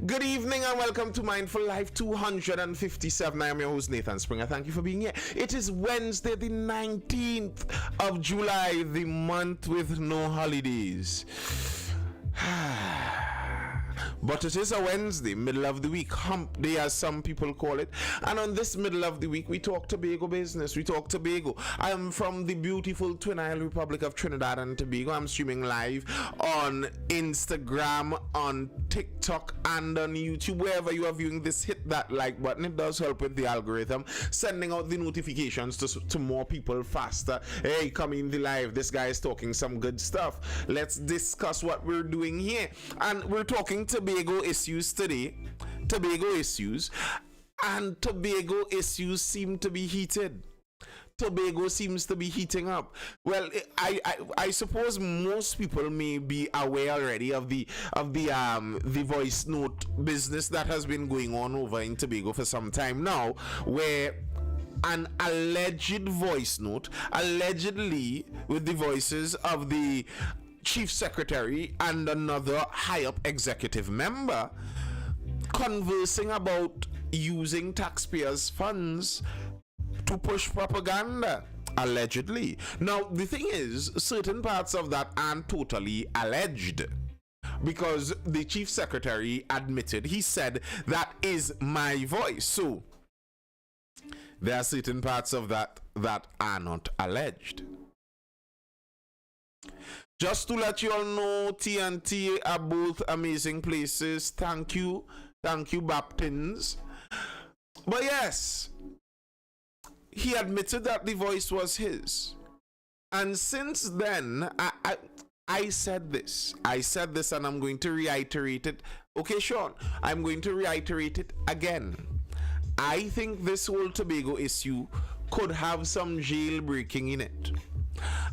Good evening and welcome to Mindful Life 257. I am your host Nathan Springer. Thank you for being here. It is Wednesday, the 19th of July, the month with no holidays. But it is a Wednesday, middle of the week, hump day as some people call it. And on this middle of the week, we talk Tobago business. We talk Tobago. I am from the beautiful Twin Isle Republic of Trinidad and Tobago. I'm streaming live on Instagram, on TikTok, and on YouTube. Wherever you are viewing this, hit that like button. It does help with the algorithm, sending out the notifications to more people faster. Hey, come in the live. This guy is talking some good stuff. Let's discuss what we're doing here. And we're talking Tobago issues today. Tobago issues. And Tobago issues seem to be heated. Tobago seems to be heating up. Well, I suppose most people may be aware already of the voice note business that has been going on over in Tobago for some time now, where an alleged voice note, allegedly with the voices of the chief secretary and another high-up executive member, conversing about using taxpayers' funds to push propaganda, allegedly. Now, the thing is, certain parts of that aren't totally alleged, because the chief secretary admitted, he said, that is my voice. So there are certain parts of that are not alleged. Just to let you all know, TNT are both amazing places. Thank you, Baptins. But yes, he admitted that the voice was his. And since then, I said this, and I'm going to reiterate it. Okay, Sean, I'm going to reiterate it again. I think this whole Tobago issue could have some jailbreaking in it.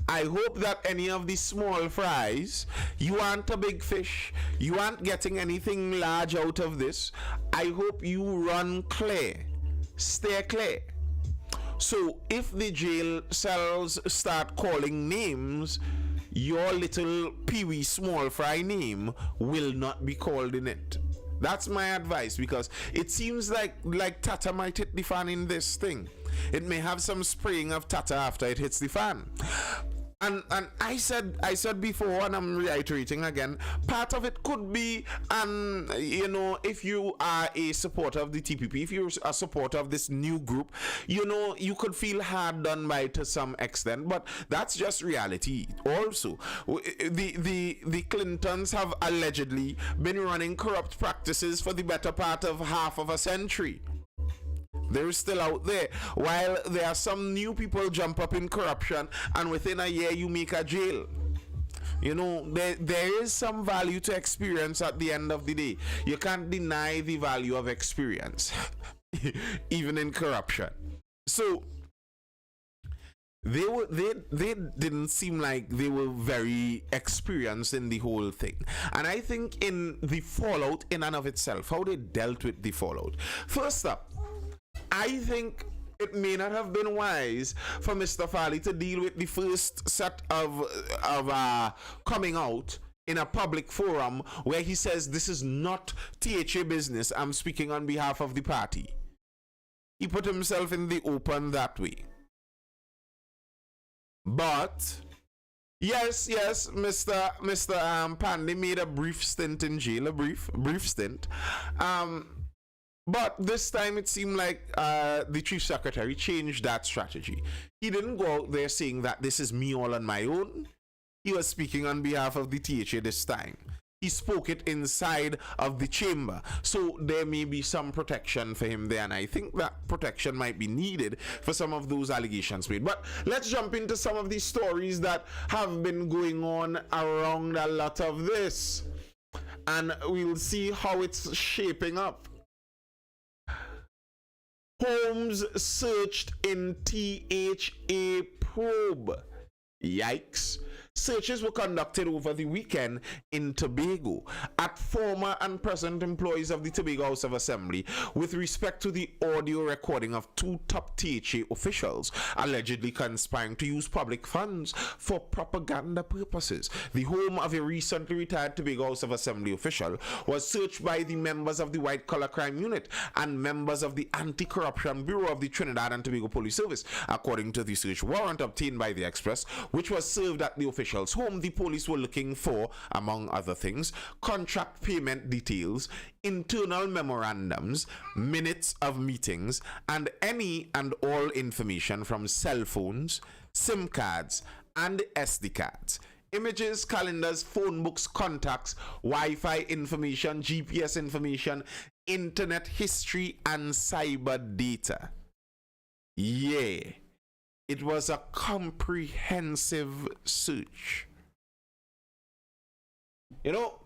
I hope that any of the small fries, you aren't a big fish, you aren't getting anything large out of this. I hope you run clear, stay clear. So if the jail cells start calling names, your little peewee small fry name will not be called in it. That's my advice, because it seems like Tata might hit the fan in this thing. It may have some spraying of Tata after it hits the fan. And I said before, and I'm reiterating again, part of it could be, if you are a supporter of the TPP, if you're a supporter of this new group, you could feel hard done by to some extent, but that's just reality. Also, the Clintons have allegedly been running corrupt practices for the better part of half of a century. They're still out there, while there are some new people jump up in corruption and within a year you make a jail. There is some value to experience at the end of the day. You can't deny the value of experience, even in corruption. So they didn't seem like they were very experienced in the whole thing. And I think in the fallout in and of itself, how they dealt with the fallout. First up, I think it may not have been wise for Mr. Farley to deal with the first set of coming out in a public forum where he says this is not THA business, I'm speaking on behalf of the party. He put himself in the open that way. But yes, Mr. Pandy made a brief stint in jail, a brief stint. But this time it seemed like the chief secretary changed that strategy. He didn't go out there saying that this is me all on my own. He was speaking on behalf of the THA this time. He spoke it inside of the chamber. So there may be some protection for him there, and I think that protection might be needed for some of those allegations made. But let's jump into some of the stories that have been going on around a lot of this, and we'll see how it's shaping up. Homes searched in THA probe. Yikes. Searches were conducted over the weekend in Tobago at former and present employees of the Tobago House of Assembly with respect to the audio recording of two top THA officials allegedly conspiring to use public funds for propaganda purposes. The home of a recently retired Tobago House of Assembly official was searched by the members of the White Collar Crime Unit and members of the Anti-Corruption Bureau of the Trinidad and Tobago Police Service, according to the search warrant obtained by the Express, which was served at the official's home. The police were looking for, among other things, contract payment details, internal memorandums, minutes of meetings, and any and all information from cell phones, SIM cards, and SD cards. Images, calendars, phone books, contacts, Wi-Fi information, GPS information, internet history, and cyber data. Yeah, it was a comprehensive search. You know,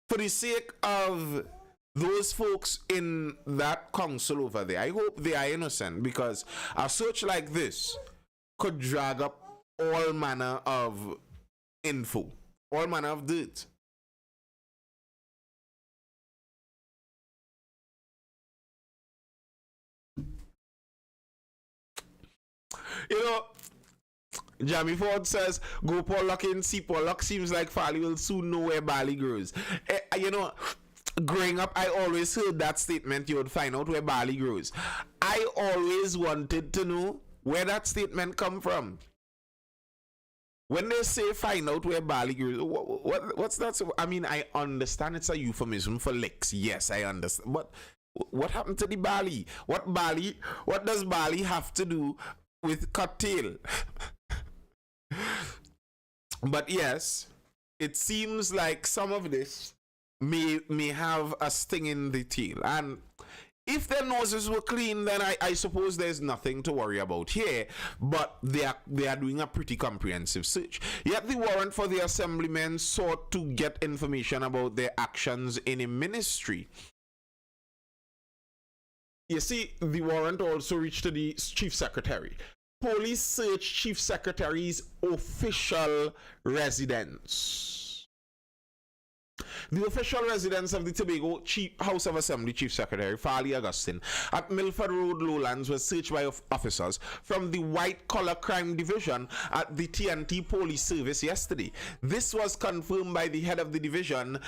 for the sake of those folks in that council over there, I hope they are innocent, because a search like this could drag up all manner of info, all manner of dirt. You know, Jamie Ford says, go Pollock in, see Pollock seems like Farley will soon know where barley grows. You know, growing up, I always heard that statement, you would find out where barley grows. I always wanted to know where that statement come from. When they say find out where barley grows, what's that? So, I mean, I understand it's a euphemism for licks. Yes, I understand. But what happened to the barley? What does barley have to do with cocktail? But yes, it seems like some of this may have a sting in the tail. And if their noses were clean, then I suppose there's nothing to worry about here. But they are doing a pretty comprehensive search. Yet the warrant for the assemblymen sought to get information about their actions in a ministry. You see, the warrant also reached to the chief secretary. Police searched chief secretary's official residence. The official residence of the Tobago House of Assembly Chief Secretary, Farley Augustine, at Milford Road, Lowlands, was searched by officers from the White Collar Crime Division at the TNT Police Service yesterday. This was confirmed by the head of the division.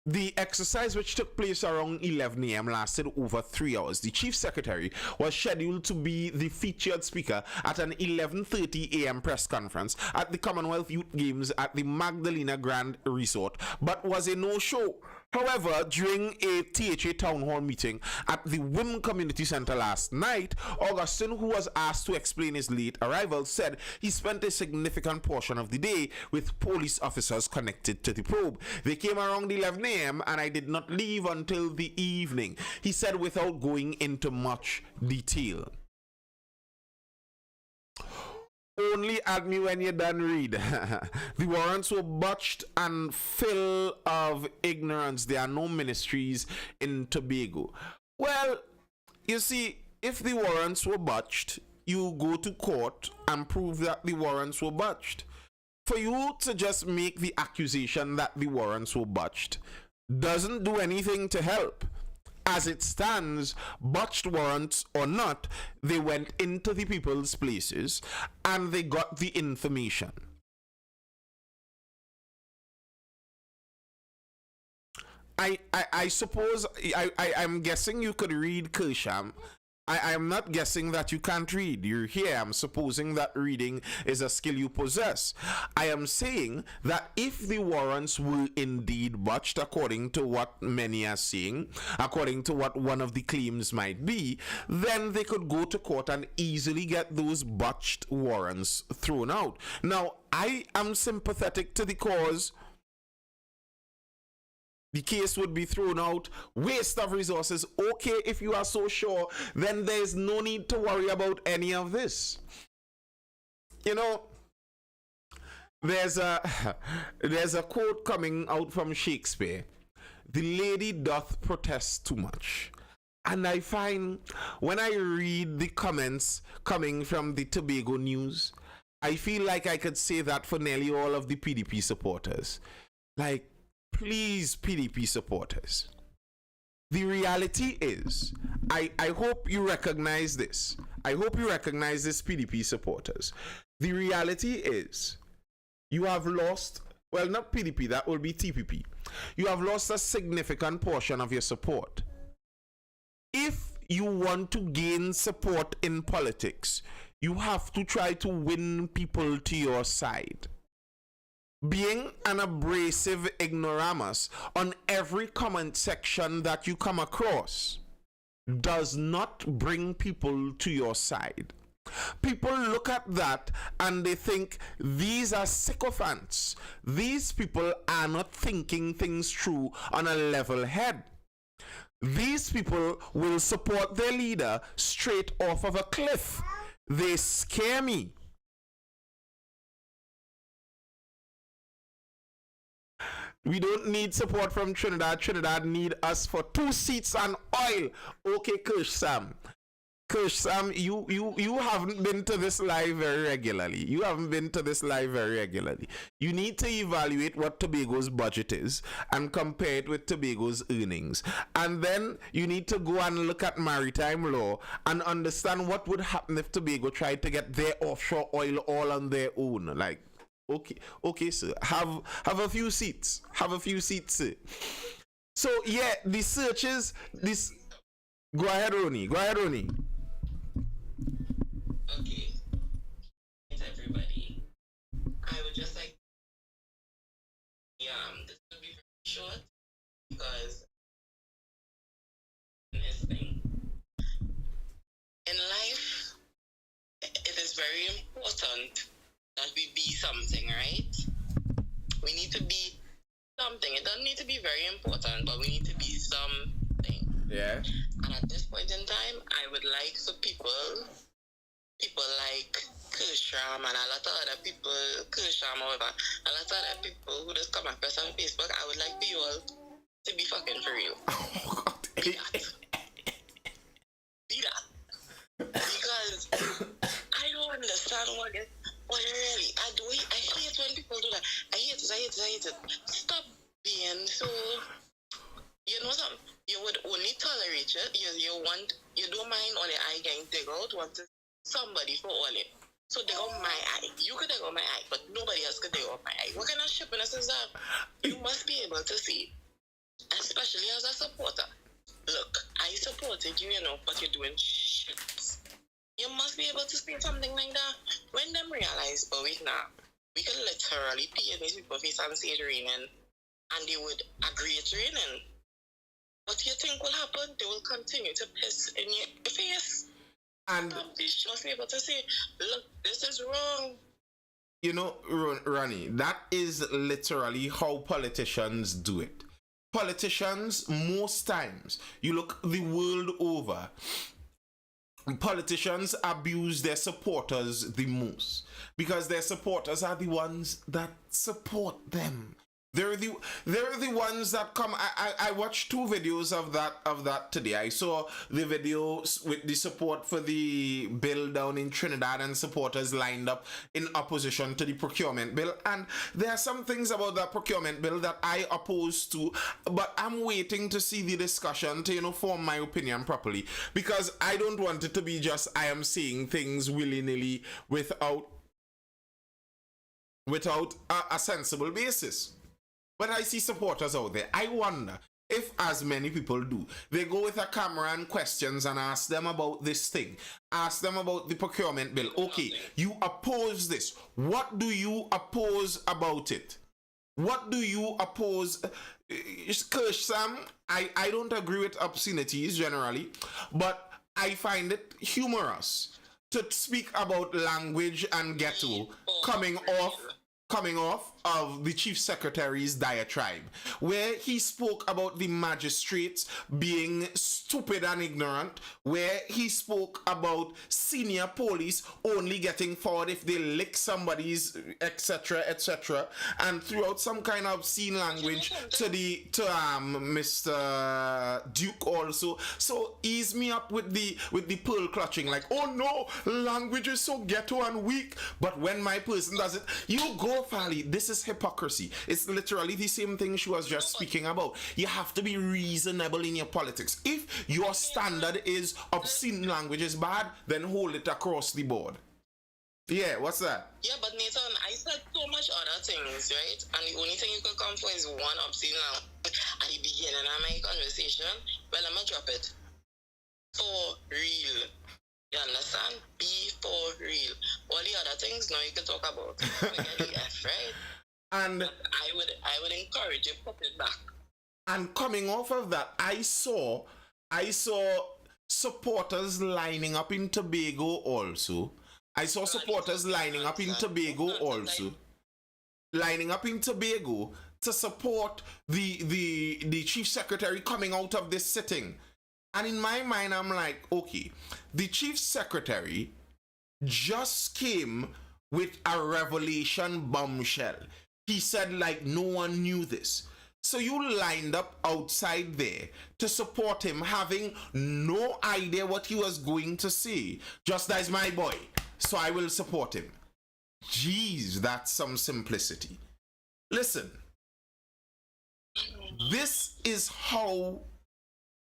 The exercise, which took place around 11 a.m., lasted over 3 hours. The Chief Secretary was scheduled to be the featured speaker at an 11:30 a.m. press conference at the Commonwealth Youth Games at the Magdalena Grand Resort, but was a no-show. However, during a THA Town Hall meeting at the Wim Community Center last night, Augustine, who was asked to explain his late arrival, said he spent a significant portion of the day with police officers connected to the probe. They came around 11 a.m. and I did not leave until the evening, he said without going into much detail. Only add me when you're done read. The warrants were botched and full of ignorance. There are no ministries in Tobago. Well, you see, if the warrants were botched, you go to court and prove that the warrants were botched. For you to just make the accusation that the warrants were botched doesn't do anything to help. As it stands, botched warrants or not, they went into the people's places and they got the information. I suppose I'm guessing you could read Kersham. I'm not guessing that you can't read. You're here. I'm supposing that reading is a skill you possess. I am saying that if the warrants were indeed botched, according to what many are saying, according to what one of the claims might be, then they could go to court and easily get those botched warrants thrown out. Now, I am sympathetic to the cause. The case would be thrown out, waste of resources. Okay, if you are so sure, then there's no need to worry about any of this. You know, there's a quote coming out from Shakespeare. The lady doth protest too much. And I find when I read the comments coming from the Tobago News, I feel like I could say that for nearly all of the PDP supporters. Like, please, PDP supporters. The reality is, I hope you recognize this. I hope you recognize this, PDP supporters. The reality is, you have lost, well, not PDP, that will be TPP. You have lost a significant portion of your support. If you want to gain support in politics, you have to try to win people to your side. Being an abrasive ignoramus on every comment section that you come across does not bring people to your side. People look at that and they think these are sycophants. These people are not thinking things through on a level head. These people will support their leader straight off of a cliff. They scare me. We don't need support from Trinidad. Trinidad need us for 2 seats and oil. Okay, Kush Sam. Kush Sam, you haven't been to this live very regularly. You haven't been to this live very regularly. You need to evaluate what Tobago's budget is and compare it with Tobago's earnings. And then you need to go and look at maritime law and understand what would happen if Tobago tried to get their offshore oil all on their own. Like, okay, sir. Have a few seats. Have a few seats, sir. So yeah, the searches. This. Go ahead, Ronnie. Go ahead, Ronnie. Okay. Thanks, everybody. I would just like. This will be very short because this thing in life, it is very important that we be something, right? We need to be something. It doesn't need to be very important, but we need to be something. Yeah. And at this point in time, I would like for people like Kersham and a lot of other people, Kersham or whatever, a lot of other people who just come across on Facebook, I would like for you all to be fucking for real. Oh, God. Be that. Be that. Because I don't understand what really, I hate when people do that. I hate it. Stop being so, you know something, you would only tolerate it, you don't mind all the eye getting dig out, want to somebody for all it. So dig out my eye. You could dig out my eye, but nobody else could dig out my eye. What kind of shippiness is that? You must be able to see, especially as a supporter. Look, I supported you, but you're doing shit. You must be able to see something like that. When them realize, but wait now, we can literally pee in these people's face and say it's raining, and they would agree it's raining. What do you think will happen? They will continue to piss in your face. And they must be able to say, look, this is wrong. You know, Ronnie, that is literally how politicians do it. Politicians, most times, you look the world over, politicians abuse their supporters the most because their supporters are the ones that support them. They're the ones that come. I watched 2 videos of that today. I saw the video with the support for the bill down in Trinidad and supporters lined up in opposition to the procurement bill. And there are some things about that procurement bill that I oppose to, but I'm waiting to see the discussion to form my opinion properly, because I don't want it to be just I am saying things willy-nilly without a sensible basis. But I see supporters out there. I wonder if, as many people do, they go with a camera and questions and ask them about this thing. Ask them about the procurement bill. Okay, you oppose this. What do you oppose about it? What do you oppose? Kirsch Sam, I don't agree with obscenities generally, but I find it humorous to speak about language and ghetto coming off coming off of the chief secretary's diatribe, where he spoke about the magistrates being stupid and ignorant, where he spoke about senior police only getting forward if they lick somebody's, etc., and threw out some kind of obscene language to Mr. Duke also. So ease me up with the pearl clutching, like, oh no, language is so ghetto and weak. But when my person does it, you go, Fally. This is hypocrisy. It's literally the same thing she was just speaking about. You have to be reasonable in your politics. If your standard is obscene language is bad, then hold it across the board. Yeah, what's that? Yeah, but Nathan, I said so much other things, right? And the only thing you could come for is one obscene language at the beginning of my conversation. Well, I'm gonna drop it. For real. You understand? Be for real. All the other things now you can talk about. The F, right? And but I would encourage you to put it back. And coming off of that, I saw supporters lining up in Tobago also. I saw supporters lining up in Tobago also. Lining up in Tobago to support the chief secretary coming out of this sitting. And in my mind, I'm like, okay, the chief secretary just came with a revelation bombshell. He said, like, no one knew this. So you lined up outside there to support him, having no idea what he was going to say. Just as my boy, so I will support him. Jeez, that's some simplicity. Listen, this is how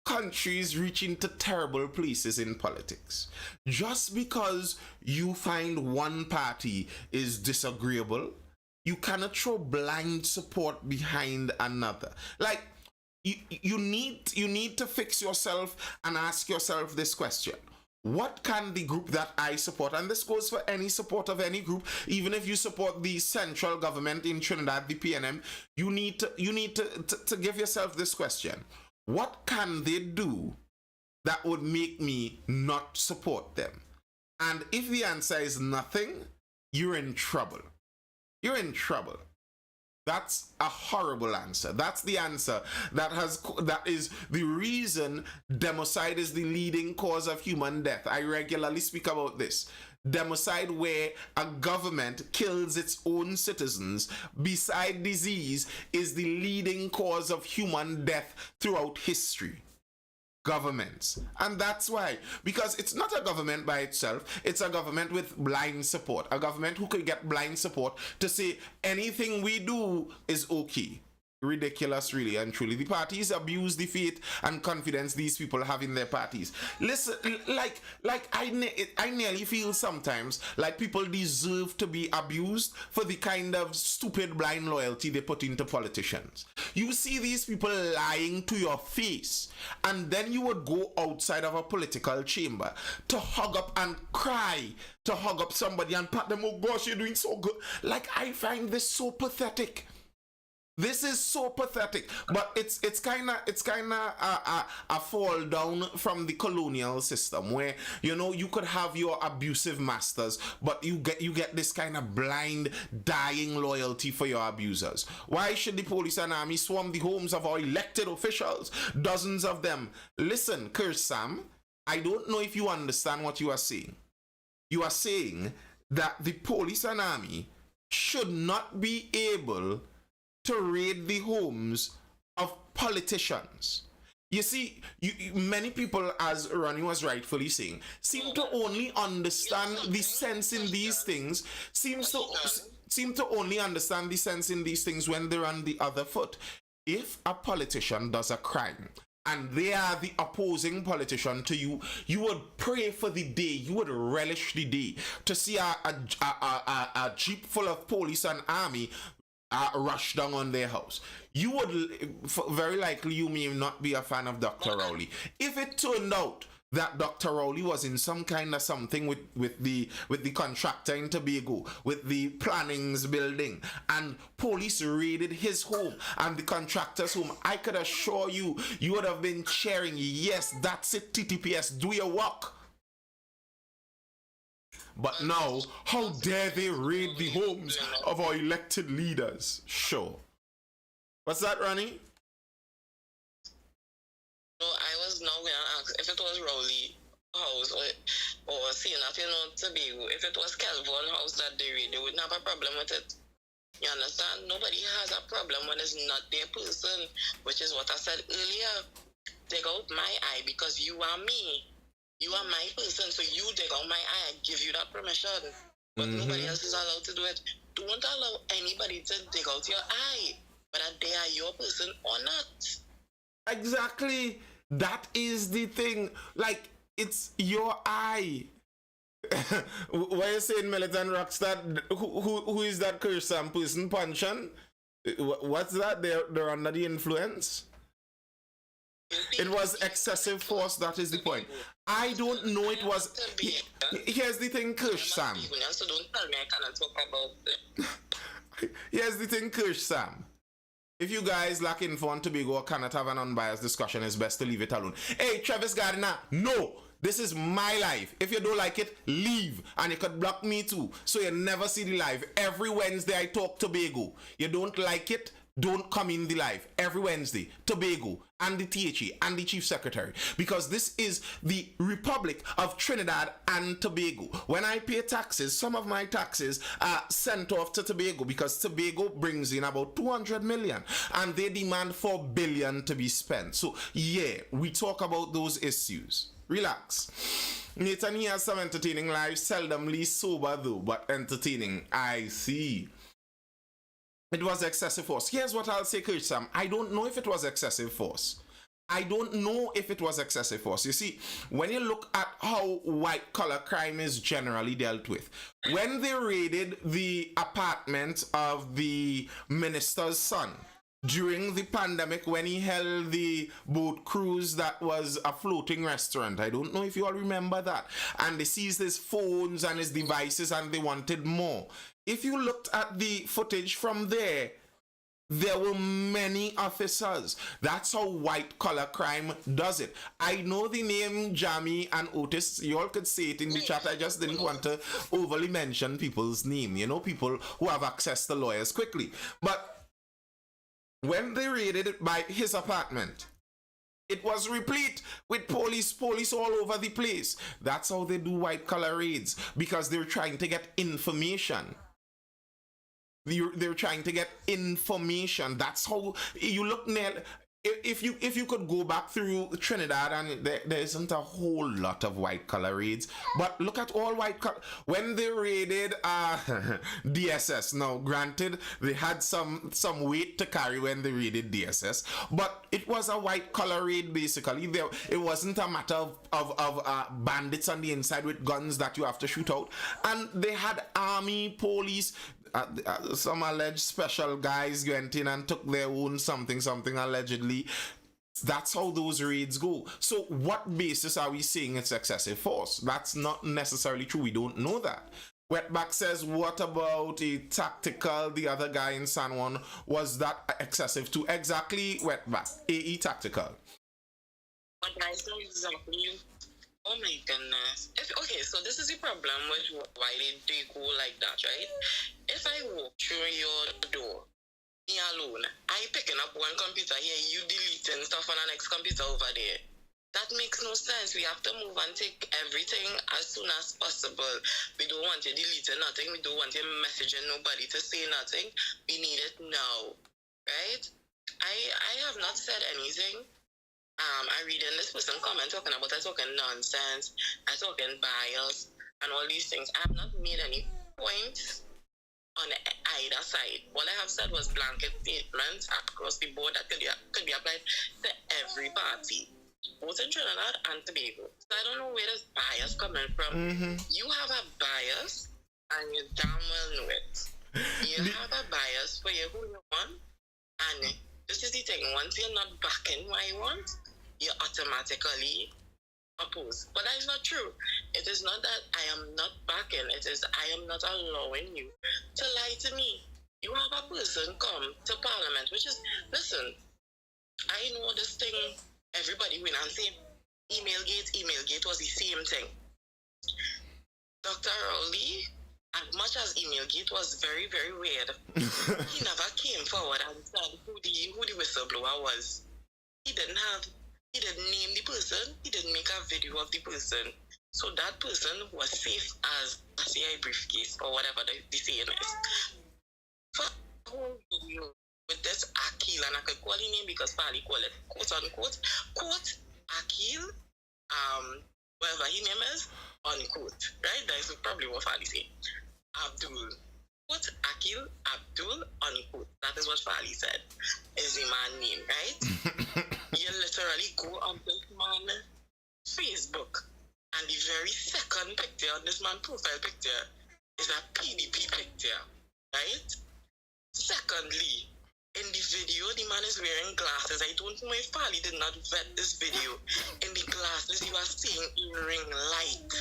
countries reach into terrible places in politics. Just because you find one party is disagreeable, you cannot throw blind support behind another. Like, you need to fix yourself and ask yourself this question. What can the group that I support, and this goes for any support of any group, even if you support the central government in Trinidad, the PNM, you need to give yourself this question. What can they do that would make me not support them? And if the answer is nothing, you're in trouble. You're in trouble. That's a horrible answer. That's the answer that is the reason democide is the leading cause of human death. I regularly speak about this. Democide, where a government kills its own citizens beside disease, is the leading cause of human death throughout history. Governments. And that's why. Because it's not a government by itself. It's a government with blind support. A government who could get blind support to say anything we do is okay. Ridiculous, really and truly. The parties abuse the faith and confidence these people have in their parties. Listen, like I nearly feel sometimes like people deserve to be abused for the kind of stupid blind loyalty they put into politicians. You see these people lying to your face, and then you would go outside of a political chamber to hug up and cry, to hug up somebody and pat them, oh gosh, you're doing so good. Like, I find this so pathetic. This is so pathetic, but it's kind of a fall down from the colonial system where, you know, you could have your abusive masters, but you get this kind of blind, dying loyalty for your abusers. Why should the police and army swarm the homes of our elected officials, dozens of them? Listen, Curse Sam, I don't know if you understand what you are saying. You are saying that the police and army should not be able to raid the homes of politicians. You see, many people, as Ronnie was rightfully saying, seem to only understand the sense in these things, seem to only understand the sense in these things when they're on the other foot. If a politician does a crime, and they are the opposing politician to you, you would pray for the day, you would relish the day to see a jeep full of police and army rush down on their house. You would, very likely, you may not be a fan of Dr. Rowley. If it turned out that Dr. Rowley was in some kind of something with the contractor in Tobago, with the plannings building, and police raided his home and the contractor's home, I could assure you, you would have been cheering, yes, that's it, TTPS, do your work. But now, how dare they raid the homes of our elected leaders? Sure. What's that, Ronnie? No, I was now going to ask if it was Rowley house or seeing that, Tobago, if it was Kelvin house that they raid, they wouldn't have a problem with it. You understand? Nobody has a problem when it's not their person, which is what I said earlier. Dig out my eye because you are me. You are my person, so you dig out my eye. I give you that permission. But nobody else is allowed to do it. Don't allow anybody to dig out your eye, whether they are your person or not. Exactly. That is the thing. Like, it's your eye. Why you saying Militant Rockstar? Who is that Kirsan person? Punching? What's that? They're under the influence? It was excessive force, that is the point. I don't know it was... Here's the thing, Kirsch Sam. So don't tell me I cannot talk about it. Here's the thing, Kirsch Sam. If you guys lack info on Tobago or cannot have an unbiased discussion, it's best to leave it alone. Hey, Travis Gardner, no! This is my life. If you don't like it, leave. And you could block me too, so you never see the live. Every Wednesday I talk Tobago. You don't like it, don't come in the live. Every Wednesday, Tobago and the THE and the Chief Secretary. Because this is the Republic of Trinidad and Tobago. When I pay taxes, some of my taxes are sent off to Tobago because Tobago brings in about 200 million and they demand 4 billion to be spent. So yeah, we talk about those issues. Relax. Nathan, he has some entertaining lives, seldomly sober though, but entertaining. I see. It was excessive force. Here's what I'll say, Coach Sam. I don't know if it was excessive force. I don't know if it was excessive force. You see, when you look at how white-collar crime is generally dealt with, when they raided the apartment of the minister's son, during the pandemic, when he held the boat cruise that was a floating restaurant. I don't know if you all remember that. And they seized his phones and his devices and they wanted more. If you looked at the footage from there, there were many officers. That's how white-collar crime does it. I know the name Jamie and Otis. You all could say it in the chat. I just didn't want to overly mention people's name. You know, people who have access to lawyers quickly. But when they raided it by his apartment, it was replete with police all over the place. That's how they do white-collar raids, because they're trying to get information. They're trying to get information. That's how you look, Nell. If you could go back through Trinidad, and there isn't a whole lot of white-collar raids, but look at all white-collar. When they raided DSS, now granted they had some weight to carry when they raided DSS, but it was a white-collar raid basically. It wasn't a matter of bandits on the inside with guns that you have to shoot out, and they had army, police. Some alleged special guys went in and took their own something allegedly. That's how those raids go. So what basis are we saying it's excessive force? That's not necessarily true. We don't know that. Wetback says, what about a tactical? The other guy in San Juan, was that excessive too? Exactly, Wetback. AE tactical. But I say exactly. Oh my goodness. Okay, so this is the problem with why they go like that, right? If I walk through your door, me alone, I picking up one computer here, you deleting stuff on the next computer over there. That makes no sense. We have to move and take everything as soon as possible. We don't want you deleting nothing. We don't want you messaging nobody to say nothing. We need it now, right? I have not said anything. I read in this person comment talking nonsense, I talking bias, and all these things. I have not made any points on either side. What I have said was blanket statements across the board that could be applied to every party, both in Trinidad and Tobago. So I don't know where this bias coming from. You have a bias, and you damn well know it. You have a bias for you who you want, and this is the thing. Once you're not backing what you want, you automatically oppose. But that is not true. It is not that I am not backing. It is I am not allowing you to lie to me. You have a person come to Parliament, which is, listen, I know this thing, everybody went and say, Emailgate was the same thing. Dr. Rowley, as much as Emailgate was very, very weird, he never came forward and said who the whistleblower was. He didn't name the person, he didn't make a video of the person. So that person was safe as a CI briefcase or whatever the saying is. For a whole video with this Akil, and I could call his name because Fali call it quote unquote, quote Akil, whatever his name is, unquote, right? That is probably what Fali say. Abdul, quote Akil Abdul, unquote. That is what Fali said is the man name, right? You literally go on this man Facebook, and the very second picture on this man's profile picture is a PDP picture, right? Secondly, in the video, the man is wearing glasses. I don't know if Fali did not vet this video. In the glasses, you are seeing a ring light,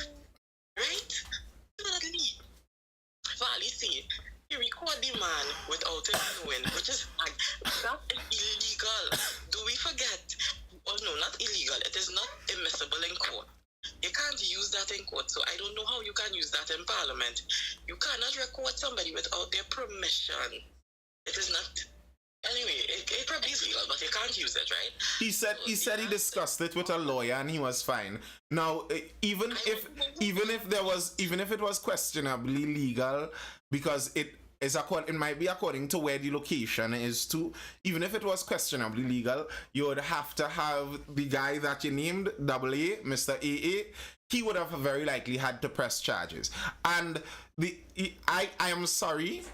right? Thirdly, Fali said, you record the man without him knowing, which is that is illegal. Do we forget? Oh no, not illegal. It is not admissible in court. You can't use that in court, so I don't know how you can use that in parliament. You cannot record somebody without their permission. It is not. Anyway, it probably is legal, but you can't use it, right? He said he discussed it with a lawyer and he was fine. Now, even if it was questionably legal, because it might be according to where the location is too. Even if it was questionably legal, you would have to have the guy that you named, AA, Mr. AA. He would have very likely had to press charges. And I am sorry.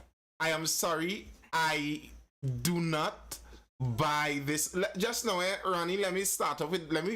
I do not buy this. Just now, Ronnie, let me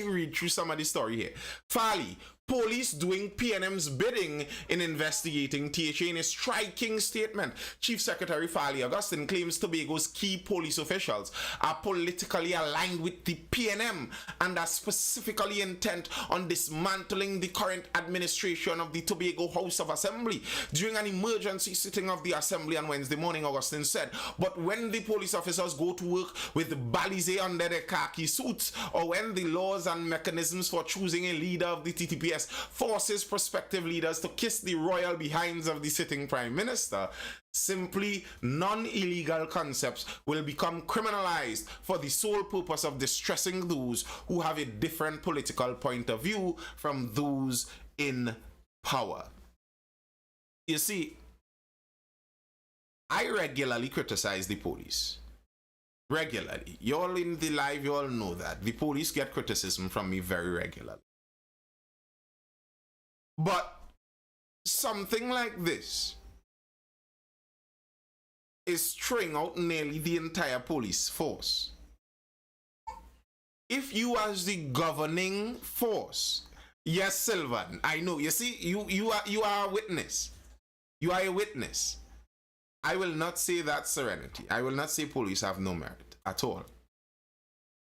read through some of the story here. Fali, police doing PNM's bidding in investigating THA in a striking statement. Chief Secretary Fali Augustine claims Tobago's key police officials are politically aligned with the PNM and are specifically intent on dismantling the current administration of the Tobago House of Assembly. During an emergency sitting of the Assembly on Wednesday morning, Augustine said, but when the police officers go to work with balize under their khaki suits, or when the laws and mechanisms for choosing a leader of the TTPS forces prospective leaders to kiss the royal behinds of the sitting prime minister, simply non-illegal concepts will become criminalized for the sole purpose of distressing those who have a different political point of view from those in power. You see, I regularly criticize the police. Regularly. You all in the live, you all know that. The police get criticism from me very regularly. But something like this is throwing out nearly the entire police force. If you as the governing force, yes, Sylvan, I know. You see, you are a witness. You are a witness. I will not say that serenity. I will not say police have no merit at all.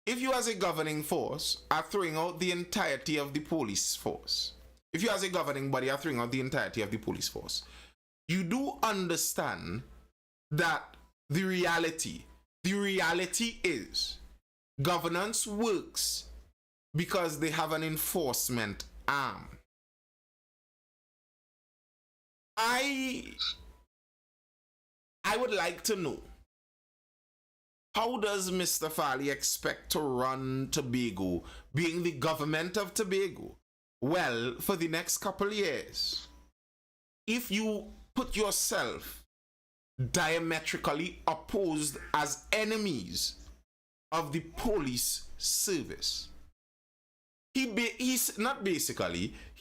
If you as a governing force are throwing out the entirety of the police force, if you as a governing body are throwing out the entirety of the police force, you do understand that the reality is governance works because they have an enforcement arm. I would like to know, how does Mr. Fali expect to run Tobago, being the government of Tobago? Well, for the next couple of years, if you put yourself diametrically opposed as enemies of the police service, he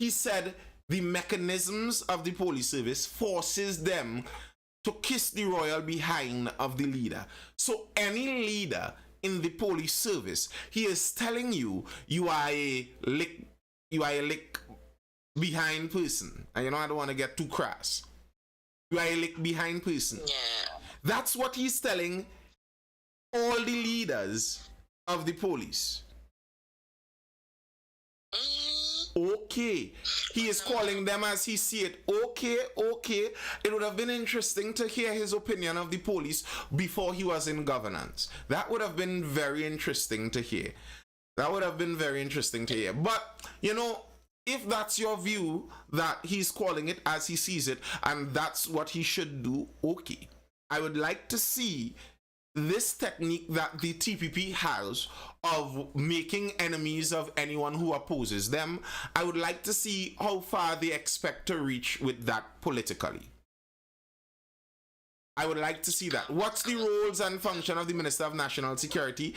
said the mechanisms of the police service forces them to kiss the royal behind of the leader. So any leader in the police service, he is telling you, you are a lick behind person. And you know, I don't want to get too crass. You are a lick behind person. Yeah. That's what he's telling all the leaders of the police. Okay. He is calling them as he see it. Okay. It would have been interesting to hear his opinion of the police before he was in governance. That would have been very interesting to hear. But, you know, If that's your view, that he's calling it as he sees it, and that's what he should do, okay. I would like to see this technique that the TPP has of making enemies of anyone who opposes them. I would like to see how far they expect to reach with that politically. I would like to see that. What's the roles and function of the Minister of National Security?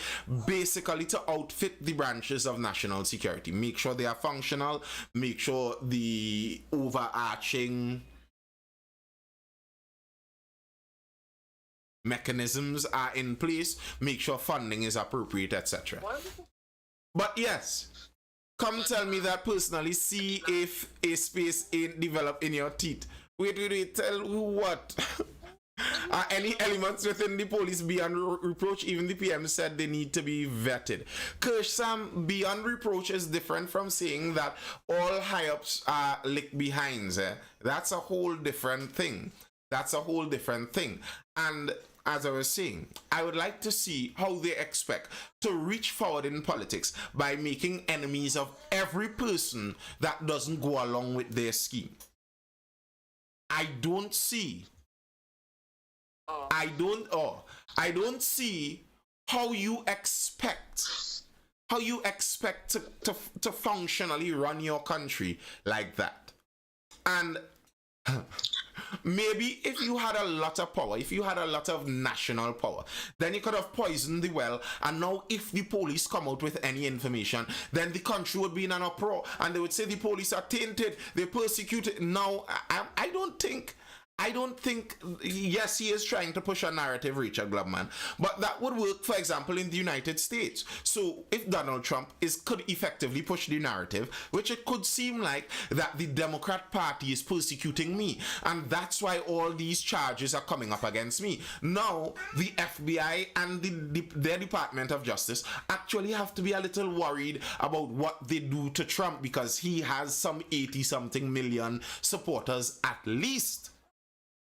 Basically to outfit the branches of national security. Make sure they are functional. Make sure the overarching mechanisms are in place. Make sure funding is appropriate, etc. But yes, come tell me that personally. See if a space ain't developed in your teeth. Wait, tell who what? Are any elements within the police beyond reproach? Even the PM said they need to be vetted. Kirsch Sam, beyond reproach is different from saying that all high-ups are lick behinds. That's a whole different thing. And as I was saying, I would like to see how they expect to reach forward in politics by making enemies of every person that doesn't go along with their scheme. I don't see how you expect to functionally run your country like that. And maybe if you had a lot of power, if you had a lot of national power, then you could have poisoned the well, and now if the police come out with any information, then the country would be in an uproar and they would say the police are tainted, they're persecuted. Now I don't think, yes, he is trying to push a narrative, Richard Glubman, but that would work, for example, in the United States. So if Donald Trump could effectively push the narrative, which it could seem like that the Democrat Party is persecuting me, and that's why all these charges are coming up against me. Now, the FBI and their Department of Justice actually have to be a little worried about what they do to Trump, because he has some 80-something million supporters at least.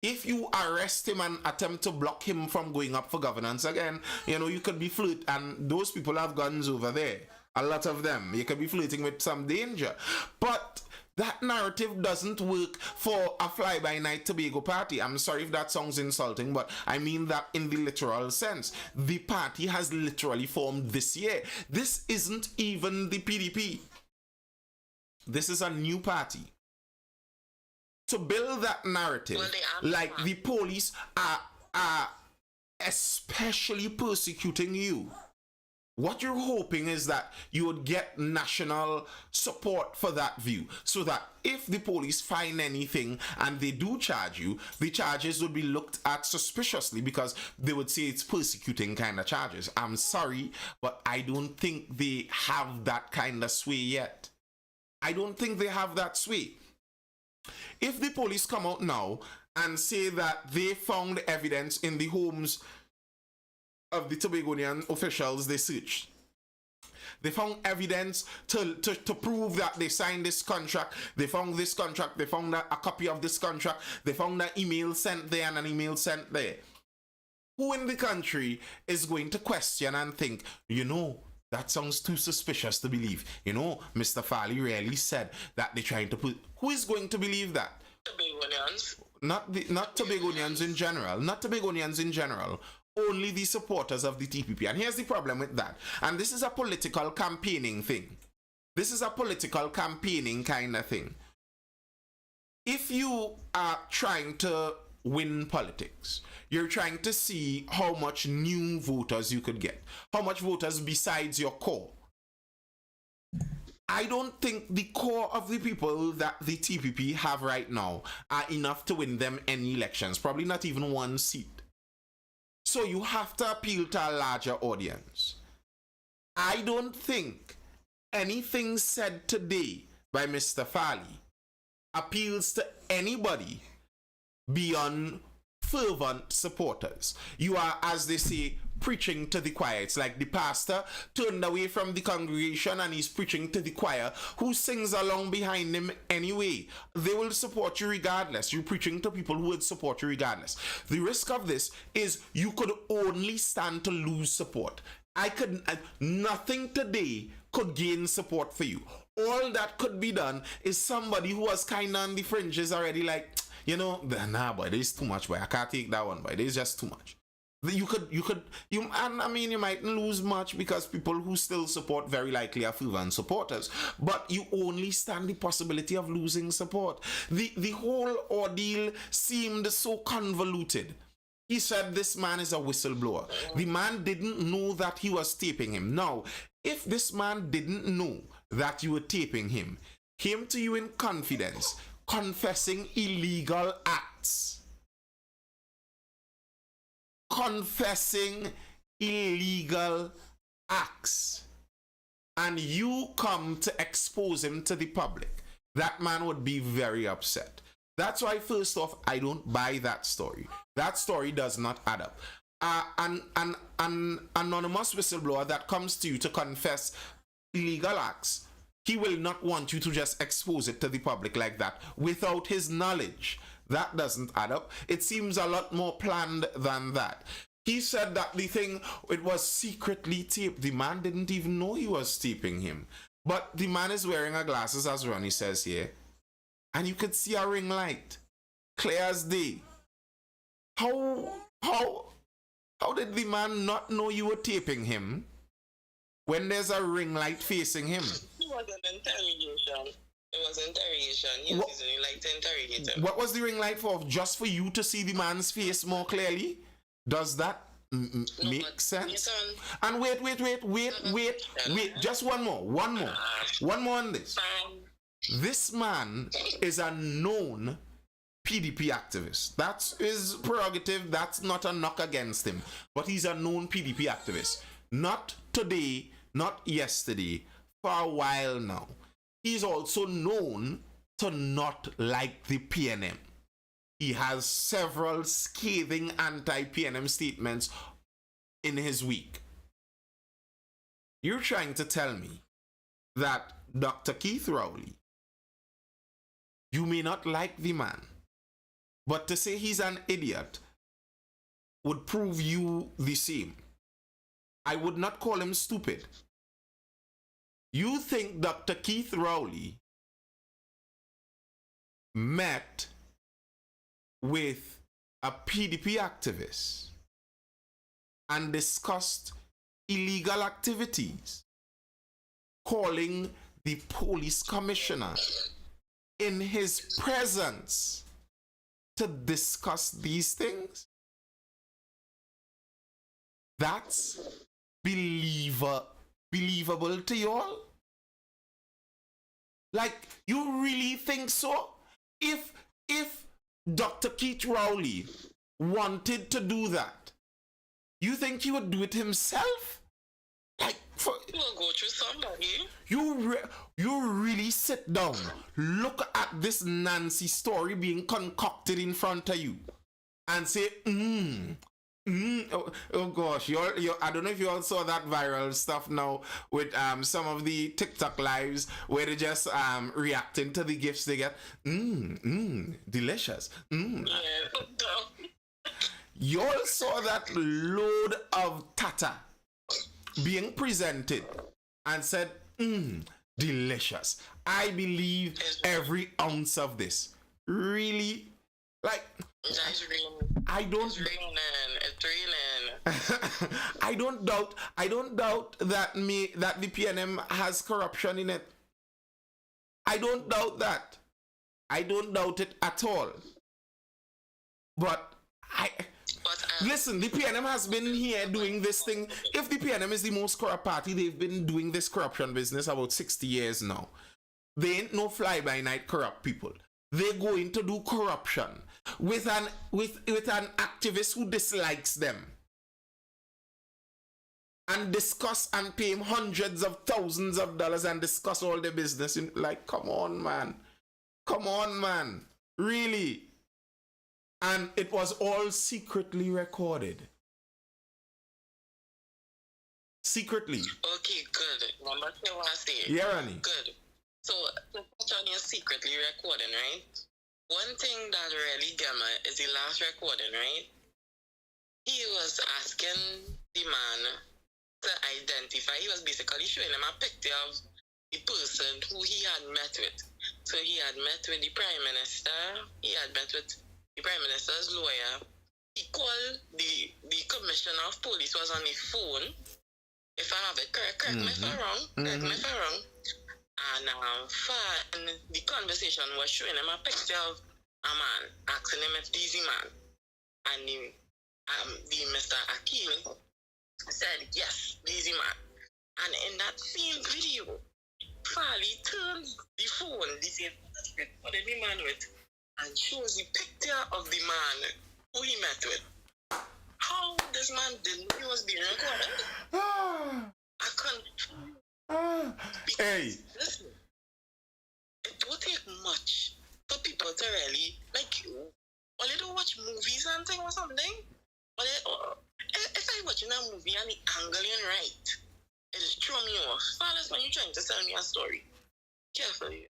If you arrest him and attempt to block him from going up for governance again, you could be and those people have guns over there. A lot of them. You could be flirting with some danger. But that narrative doesn't work for a fly-by-night Tobago party. I'm sorry if that sounds insulting, but I mean that in the literal sense. The party has literally formed this year. This isn't even the PDP. This is a new party. To build that narrative, like the police are especially persecuting you, what you're hoping is that you would get national support for that view, so that if the police find anything and they do charge you, the charges would be looked at suspiciously, because they would say it's persecuting kind of charges. I'm sorry, but I don't think they have that kind of sway yet. I don't think they have that sway. If the police come out now and say that they found evidence in the homes of the Tobagonian officials they searched, they found evidence to prove that they signed this contract, they found this contract, they found a copy of this contract, they found an email sent there and an email sent there, who in the country is going to question and think, that sounds too suspicious to believe. Mr. Farley really said that they're trying to put... Who is going to believe that? Tobagonians. Not Tobagonians in general. Not Tobagonians in general. Only the supporters of the TPP. And here's the problem with that. And this is a political campaigning thing. This is a political campaigning kind of thing. If you are trying to win politics, you're trying to see how much new voters you could get, how much voters besides your core. I don't think the core of the people that the TPP have right now are enough to win them any elections, probably not even one seat. So you have to appeal to a larger audience. I don't think anything said today by Mr. Farley appeals to anybody beyond fervent supporters. You are, as they say, preaching to the choir. It's like the pastor turned away from the congregation and he's preaching to the choir, who sings along behind him anyway. They will support you regardless. You're preaching to people who would support you regardless. The risk of this is you could only stand to lose support. Nothing today could gain support for you. all that could be done is somebody who was kind of on the fringes already, like, you know, nah, boy, there's too much, boy. I can't take that one, boy. There's just too much. And I mean, you mightn't lose much because people who still support very likely are fervent supporters, but you only stand the possibility of losing support. The whole ordeal seemed so convoluted. He said this man is a whistleblower. The man didn't know that he was taping him. Now, if this man didn't know that you were taping him, came to you in confidence, confessing illegal acts, and you come to expose him to the public, that man would be very upset. That's why, first off, I don't buy that story. That story does not add up. An anonymous whistleblower that comes to you to confess illegal acts, he will not want you to just expose it to the public like that without his knowledge. That doesn't add up. It seems a lot more planned than that. He said that the thing, it was secretly taped. The man didn't even know he was taping him. But the man is wearing a glasses, as Ronnie says here. And you could see a ring light. Clear as day. How did the man not know you were taping him when there's a ring light facing him? It was an interrogation. It was interrogation. He was using it like to interrogate him. What was the ring light for? Just for you to see the man's face more clearly? Does that make sense? And wait. Just one more on this. This man is a known PDP activist. That's his prerogative. That's not a knock against him. But he's a known PDP activist. Not today, not yesterday, for a while now. He's also known to not like the PNM. He has several scathing anti-PNM statements in his week. You're trying to tell me that Dr. Keith Rowley, you may not like the man, but to say he's an idiot would prove you the same. I would not call him stupid. You think Dr. Keith Rowley met with a PDP activist and discussed illegal activities, calling the police commissioner in his presence to discuss these things? That's believable to y'all? Like, you really think so? If Dr. Keith Rowley wanted to do that, you think he would do it himself? Like, We'll go through somebody. You really sit down, look at this Nancy story being concocted in front of you, and say, oh gosh, I don't know if you all saw that viral stuff now with some of the TikTok lives where they just reacting to the gifts they get. Delicious. Yeah. You all saw that load of tata being presented and said, delicious. I believe every ounce of this. Really? Like, I don't. It's raining. I don't doubt that the PNM has corruption in it. I don't doubt that. I don't doubt it at all. But listen, the PNM has been here doing this thing. If the PNM is the most corrupt party, they've been doing this corruption business about 60 years now. They ain't no fly-by-night corrupt people. They go in to do corruption with an activist who dislikes them and discuss and pay him hundreds of thousands of dollars and discuss all the business. Like, come on, man. Really? And it was all secretly recorded. Secretly. Okay, good. Number two, I say. Yeah, Ronnie. Good. So, to touch on your secretly recording, right? One thing that really got me is the last recording, right? He was asking the man to identify. He was basically showing him a picture of the person who he had met with. So he had met with the Prime Minister, he had met with the Prime Minister's lawyer. He called the Commissioner of Police, was on the phone. If I have it correct me if I'm wrong. Correct me if I'm wrong. And the conversation was showing him a picture of a man, asking him if he's the man. And the Mr. Akil said, yes, he's the man. And in that same video, Farley turns the phone, the same what did the man with, and shows the picture of the man who he met with. How this man didn't know he was being recorded? I can't. Hey. Listen, it don't take much for people to really, like, or they don't watch movies and things or something. Or if I watching a movie and the angle ain't right, it just throw me off. Fellas, when you're trying to tell me a story, carefully.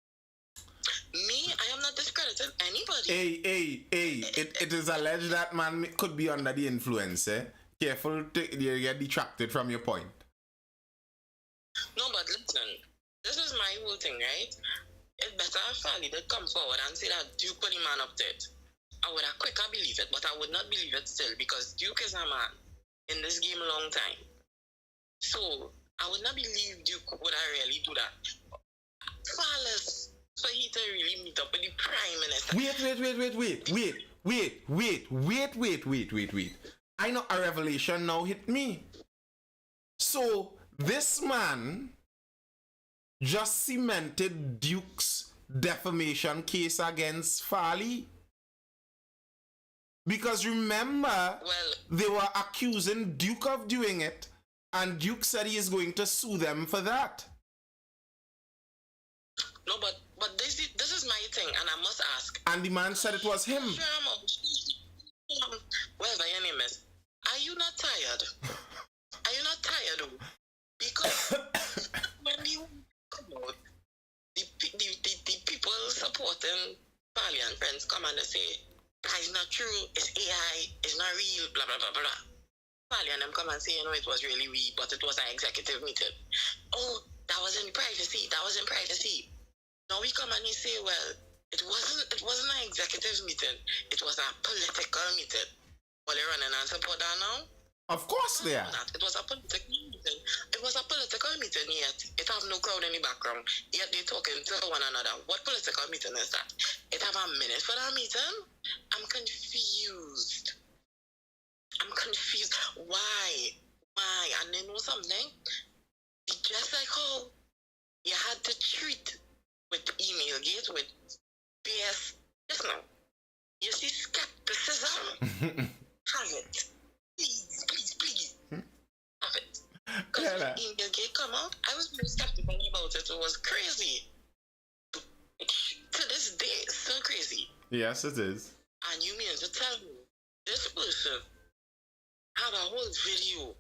Me, I am not discrediting anybody. Hey. It is alleged that man could be under the influence, eh? Careful, you get detracted from your point. No, but listen, this is my whole thing, right? It's better if Farley did come forward and say that Duke put the man up there. I would have quicker believe it, but I would not believe it still because Duke is a man in this game a long time. So, I would not believe Duke would have really do that. Flawless for he to really meet up with the Prime Minister. Wait. I know a revelation now hit me. So, this man just cemented Duke's defamation case against Farley. Because remember, they were accusing Duke of doing it, and Duke said he is going to sue them for that. No, but this is my thing, and I must ask. And the man said it was him. Whatever your name is, are you not tired? Are you not tired? Because when you come out, the people supporting Farley and friends come and they say, it's not true, it's AI, it's not real, blah, blah, blah, blah. Farley and them come and say, you know, it was really real, but it was an executive meeting. Oh, that was in privacy. Now we come and we say, well, it wasn't an executive meeting. It was a political meeting. Well, they're running and support that now? Of course they are. It was a political meeting. It was a political meeting, yet it have no crowd in the background. Yet they talking to one another. What political meeting is that? It have a minute for that meeting? I'm confused. Why? And they know something? Just like how you had to treat with email gate with BS. Listen, you see skepticism? Have it. Please. Have it. Because when email gate come out, I was very skeptical about it. It was crazy. To this day, it's still crazy. Yes, it is. And you mean to tell me this person had a whole video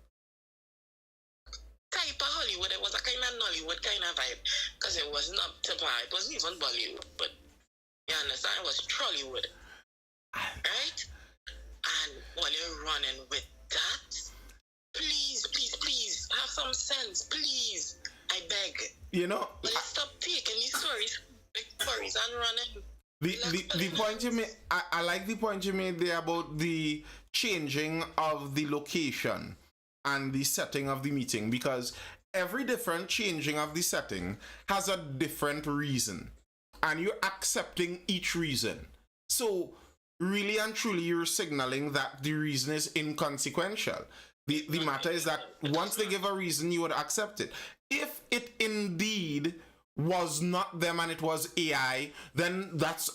type of Hollywood? It was a kind of Nollywood kind of vibe, because it wasn't up to par. It wasn't even Bollywood, but you understand, it was Trollywood, right? And while you're running with that, please have some sense, please, I beg. You know, stop taking these stories and running. The point you made, I like the point you made there about the changing of the location and the setting of the meeting, because every different changing of the setting has a different reason, and you're accepting each reason. So really and truly you're signaling that the reason is inconsequential. The matter is that once they give a reason, you would accept it. If it indeed was not them and it was AI, then that's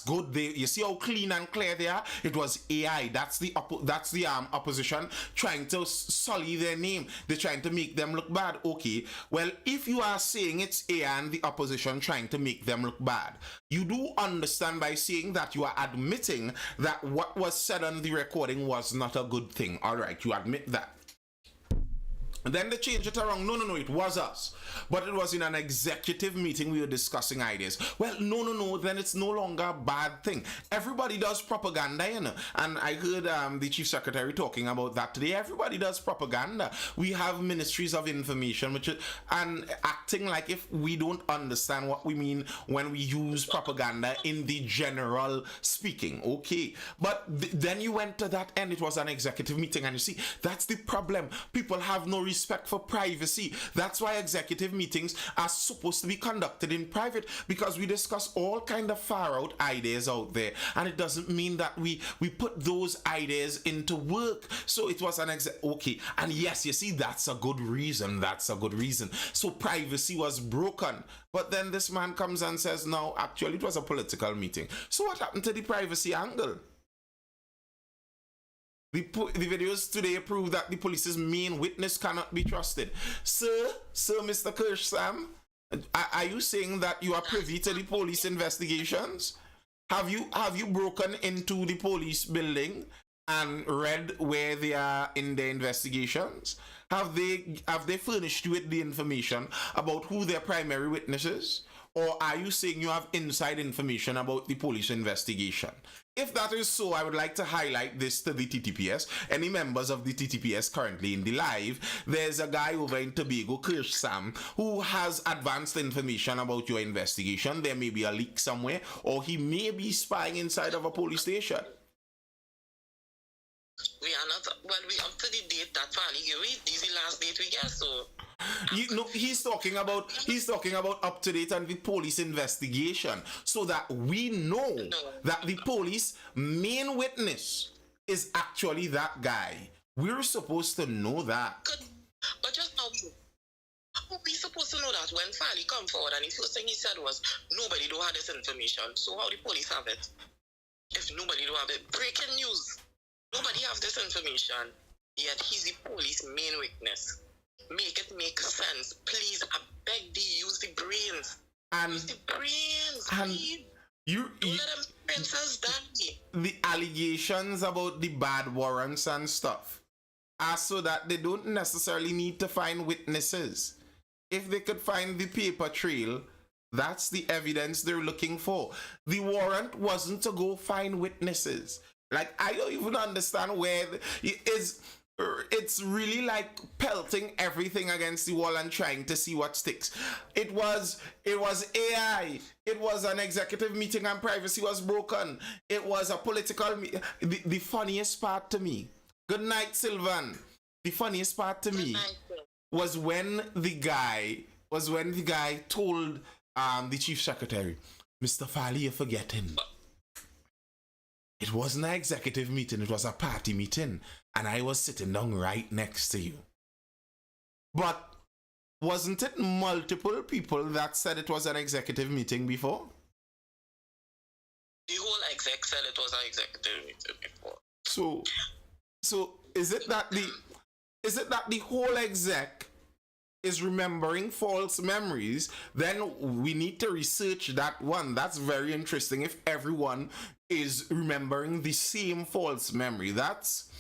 good. You see how clean and clear they are? It was AI. That's the opposition trying to sully their name. They're trying to make them look bad. Okay, well, if you are saying it's AI and the opposition trying to make them look bad, you do understand by saying that you are admitting that what was said on the recording was not a good thing. All right, you admit that. Then they changed it around. No, it was us. But it was in an executive meeting we were discussing ideas. Well, no, then it's no longer a bad thing. Everybody does propaganda, you know. And I heard the chief secretary talking about that today. Everybody does propaganda. We have ministries of information, and acting like if we don't understand what we mean when we use propaganda in the general speaking. Okay. But then you went to that end. It was an executive meeting. And you see, that's the problem. People have no respect for privacy. That's why executive meetings are supposed to be conducted in private, because we discuss all kind of far out ideas out there, and it doesn't mean that we put those ideas into work. So it was okay, and yes, you see, that's a good reason. So privacy was broken. But then this man comes and says, no, actually it was a political meeting. So what happened to the privacy angle? The videos today prove that the police's main witness cannot be trusted. Sir, Mr. Kirschsam, are you saying that you are privy to the police investigations? Have you broken into the police building and read where they are in their investigations? Have they furnished you with the information about who their primary witness is? Or are you saying you have inside information about the police investigation? If that is so, I would like to highlight this to the TTPS. Any members of the TTPS currently in the live, there's a guy over in Tobago, Kirschsam, who has advanced information about your investigation. There may be a leak somewhere, or he may be spying inside of a police station. We are not, well, we up to the date that finally this is the last date we get, so. He's talking about up to date on the police investigation, so that we know that the police main witness is actually that guy. We're supposed to know that. But just now, how are we supposed to know that when Fali come forward and the first thing he said was, nobody don't have this information, so how the police have it? If nobody don't have it, breaking news. Nobody have this information, yet he's the police main witness. Make it make sense. Please, I beg thee, use the brains. Use the brains, please. Don't let them princess die. The allegations about the bad warrants and stuff are so that they don't necessarily need to find witnesses. If they could find the paper trail, that's the evidence they're looking for. The warrant wasn't to go find witnesses. Like, I don't even understand where it's really like pelting everything against the wall and trying to see what sticks. It was AI. It was an executive meeting and privacy was broken. It was a political the funniest part to me. Good night, Sylvan. The funniest part to me was when the guy told the chief secretary, Mr. Fali, you're forgetting. It wasn't an executive meeting, it was a party meeting, and I was sitting down right next to you. But wasn't it multiple people that said it was an executive meeting before? The whole exec said it was an executive meeting before. So is it that the whole exec is remembering false memories? Then we need to research that one. That's very interesting. If everyone is remembering the same false memory, that's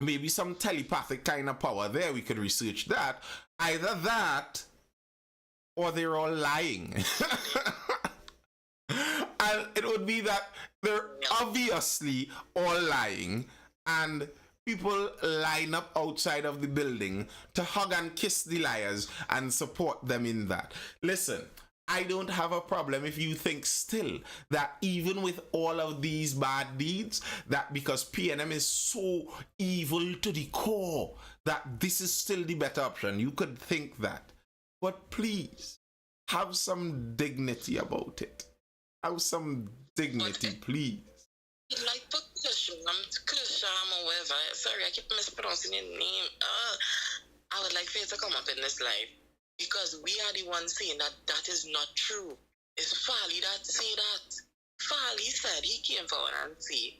maybe some telepathic kind of power there. We could research that. Either that or they're all lying. And it would be that they're obviously all lying, and people line up outside of the building to hug and kiss the liars and support them in that. Listen, I don't have a problem if you think still that even with all of these bad deeds, that because PNM is so evil to the core, that this is still the better option. You could think that. But please, have some dignity about it. Have some dignity, please. Like Kusham or whatever. Sorry, I keep mispronouncing your name. I would like for you to come up in this live, because we are the ones saying that that is not true. It's Fali that say that. Fali said he came forward and say,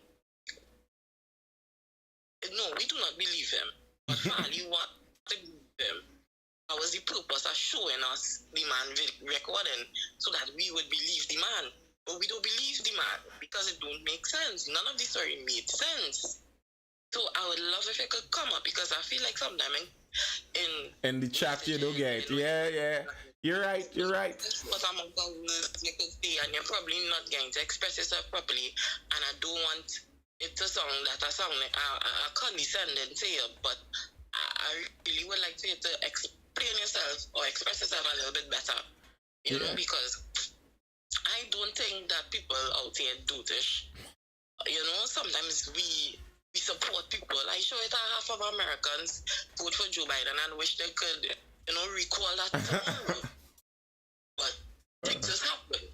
no, we do not believe him. But Fali want to believe him. That was the purpose of showing us the man recording, so that we would believe the man. But we don't believe the man because it don't make sense. None of this story made sense. So I would love if you could come up, because I feel like sometimes in the chat you don't get. Yeah. You're right. What amount of words you could say, and you're probably not going to express yourself properly. And I don't want it to sound that I sound like a condescending to you, but I really would like you to explain yourself or express yourself a little bit better. You know, because I don't think that people out here do this. You know, sometimes we support people. I sure it half of Americans vote for Joe Biden and wish they could, you know, recall that tomorrow. But things just happen.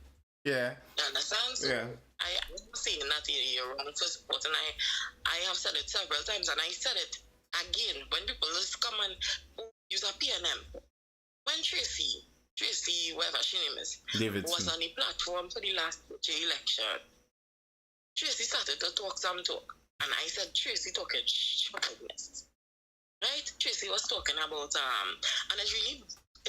Yeah. You understand? So I'm not saying that you're wrong for supporting. I have said it several times, and I said it again when people just come and use a PNM. When Tracy, whatever she name is, was on the platform for the last election, Tracy started to talk some talk. And I said, Tracy talking sharpness. Right? Tracy was talking about, and it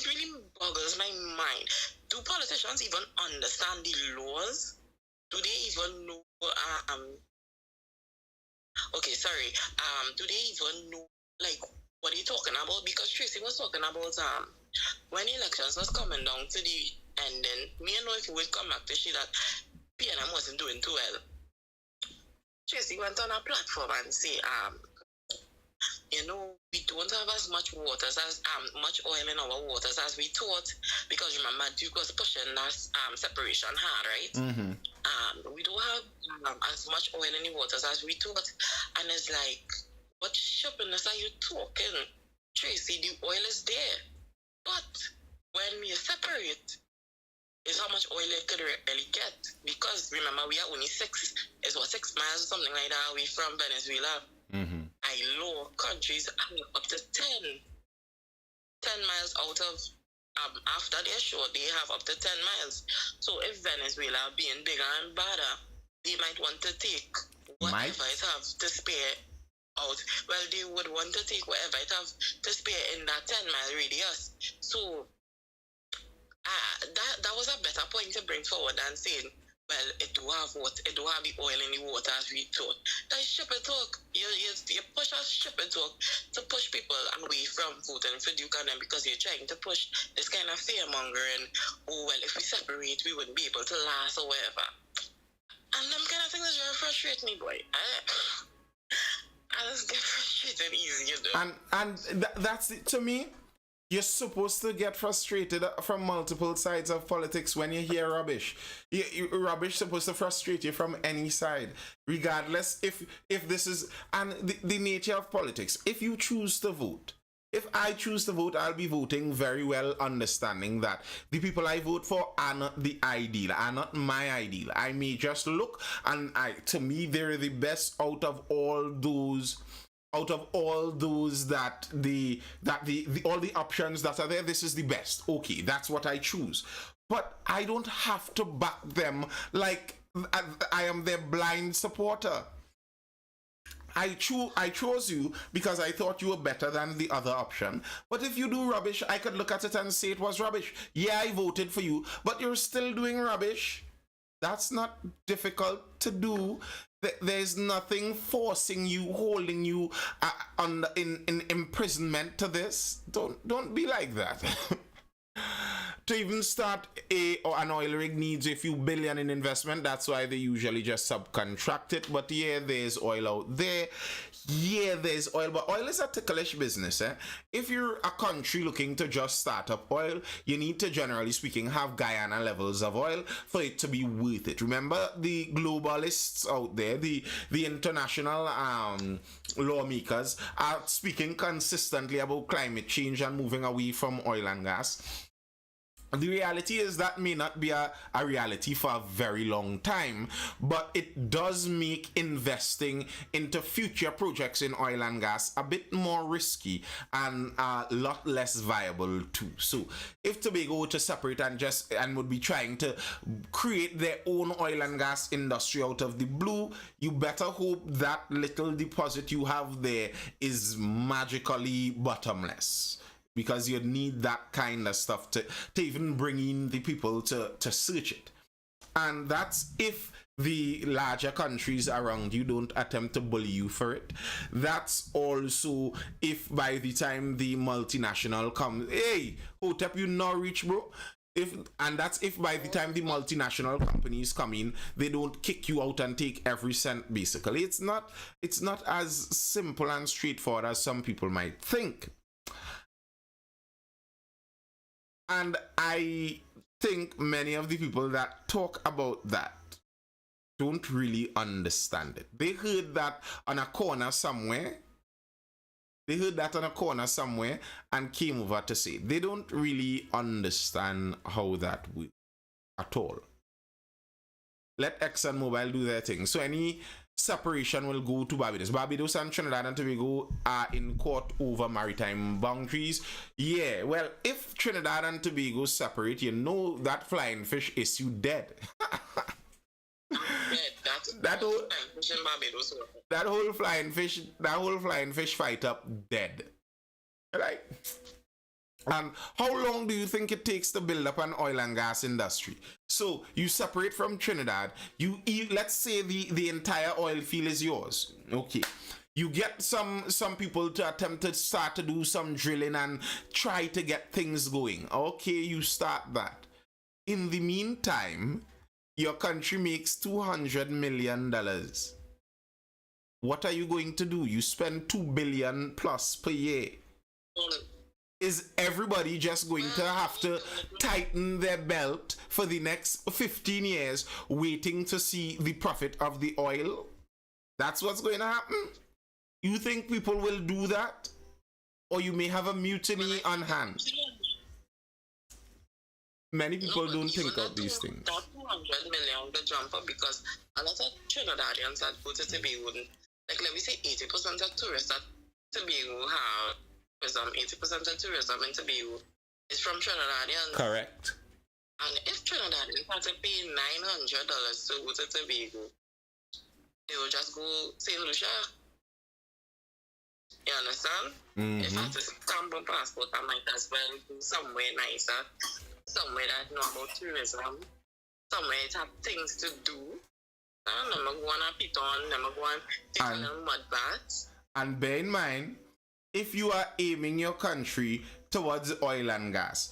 really boggles my mind. Do politicians even understand the laws? Do they even know, do they even know, like, what are you talking about? Because Tracy was talking about, when elections was coming down to the end, and me and know if you would come back to see that PNM wasn't doing too well. Tracy went on a platform and say, you know, we don't have as much waters as much oil in our waters as we thought, because remember Duke was pushing that separation hard, right? Mm-hmm. We don't have as much oil in the waters as we thought, and it's like, what sharpness are you talking, Tracy? The oil is there, but when we separate, is how much oil it could really get, because remember we are only 6 miles or something like that away from Venezuela. Mm-hmm. Low countries are up to 10 miles out of after their shore, they have up to 10 miles. So if Venezuela being bigger and badder, they might want to take whatever it have to spare out. Well, they would want to take whatever it have to spare in that 10-mile radius. So that was a better point to bring forward than saying, well, it do have the oil in the water as we thought. That's stupid talk. You push a stupid talk to push people away from voting for Duke and them, because you're trying to push this kind of fear mongering. Oh, well, if we separate, we wouldn't be able to last or whatever. And them kind of things that really frustrate me, boy. I just get frustrated easy, you know. And that's it to me. You're supposed to get frustrated from multiple sides of politics when you hear rubbish. Rubbish supposed to frustrate you from any side, regardless if this is, and the nature of politics. If you choose to vote, if I choose to vote, I'll be voting very well understanding that the people I vote for are not the ideal, are not my ideal. I may just look, and to me, they're the best out of all those all the options that are there. This is the best. Okay, that's what I choose. But I don't have to back them like I am their blind supporter. I chose you because I thought you were better than the other option. But if you do rubbish, I could look at it and say it was rubbish. Yeah, I voted for you, but you're still doing rubbish. That's not difficult to do. There's nothing forcing you, holding you in imprisonment to this. Don't be like that. To even start an oil rig needs a few billion in investment. That's why they usually just subcontract it. But yeah, there's oil out there. Yeah, there's oil, but oil is a ticklish business. If you're a country looking to just start up oil, you need to, generally speaking, have Guyana levels of oil for it to be worth it. Remember, the globalists out there, the international lawmakers are speaking consistently about climate change and moving away from oil and gas. The reality is that may not be a reality for a very long time, but it does make investing into future projects in oil and gas a bit more risky and a lot less viable too. So if Tobago were to separate and would be trying to create their own oil and gas industry out of the blue, you better hope that little deposit you have there is magically bottomless. Because you need that kind of stuff to even bring in the people to search it. And that's if the larger countries around you don't attempt to bully you for it. That's also if by the time the multinational comes, hey, Hotep, you not rich, bro. And that's if by the time the multinational companies come in, they don't kick you out and take every cent. Basically, it's not as simple and straightforward as some people might think. And I think many of the people that talk about that don't really understand it. They heard that on a corner somewhere. And came over to say it. They don't really understand how that works at all. Let ExxonMobil do their thing. So any separation will go to Barbados. Barbados and Trinidad and Tobago are in court over maritime boundaries. Yeah, well, if Trinidad and Tobago separate, you know that flying fish issue dead. That whole flying fish fight up dead. Right? And how long do you think it takes to build up an oil and gas industry? So you separate from Trinidad, let's say the entire oil field is yours. Okay. You get some people to attempt to start to do some drilling and try to get things going. Okay, you start that. In the meantime, your country makes $200 million. What are you going to do? You spend $2 billion plus per year. Is everybody just going to have to tighten their belt for the next 15 years waiting to see the profit of the oil? That's what's going to happen? You think people will do that? Or you may have a mutiny on hand? Many people don't think of these things. That 200 million the jumper because a lot of Trinidadians that go to Tobago, like let me say 80% of tourists at Tobago have tourism. 80% of tourism in Tobago is from Trinidadians. Correct. And if Trinidadians had to pay $900 to go to Tobago, they will just go St. Lucia. You understand? Mm-hmm. If I had to stamp a passport, I might as well go somewhere nicer. Somewhere that know about tourism, somewhere that have things to do. I'm not going to Piton, I'm going to take on mud baths. And bear in mind, if you are aiming your country towards oil and gas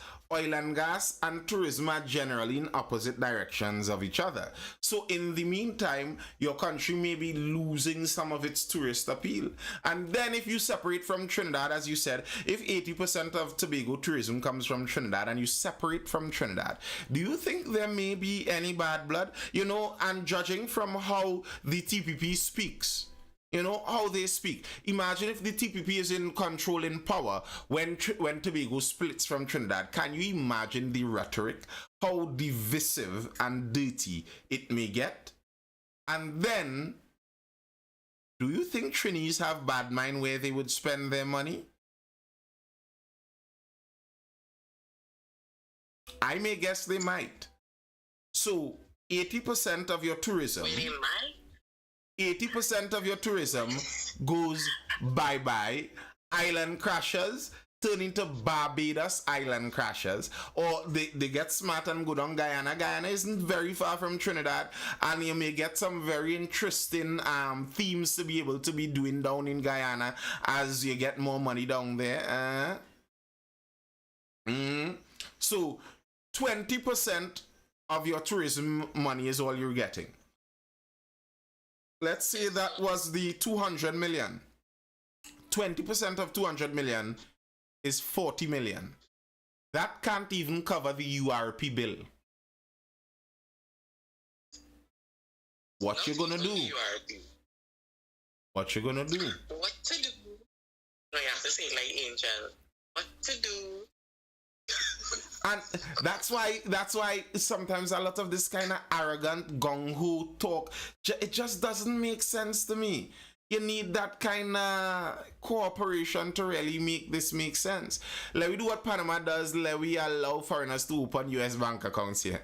and tourism are generally in opposite directions of each other. So in the meantime, your country may be losing some of its tourist appeal. And then if you separate from Trinidad, as you said, if 80% of Tobago tourism comes from Trinidad and you separate from Trinidad, do you think there may be any bad blood? You know, and judging from how the TPP speaks, you know, how they speak. Imagine if the TPP is in control, in power, when Tobago splits from Trinidad. Can you imagine the rhetoric? How divisive and dirty it may get? And then, do you think Trinis have bad mind where they would spend their money? I may guess they might. So, 80% of your tourism... Wait, they might? 80% of your tourism goes bye-bye. Island crashers turn into Barbados island crashers. Or they get smart and go down Guyana. Guyana isn't very far from Trinidad. And you may get some very interesting themes to be able to be doing down in Guyana as you get more money down there. So 20% of your tourism money is all you're getting. Let's say that was the 200 million. 20% of 200 million is 40 million. That can't even cover the URP bill. What you gonna do? What you gonna do? What to do? No, you have to say it like Angel. What to do? And that's why sometimes a lot of this kind of arrogant gung-ho talk, it just doesn't make sense to me. You need that kind of cooperation to really make this make sense. Let we do what Panama does. Let we allow foreigners to open U.S. bank accounts here.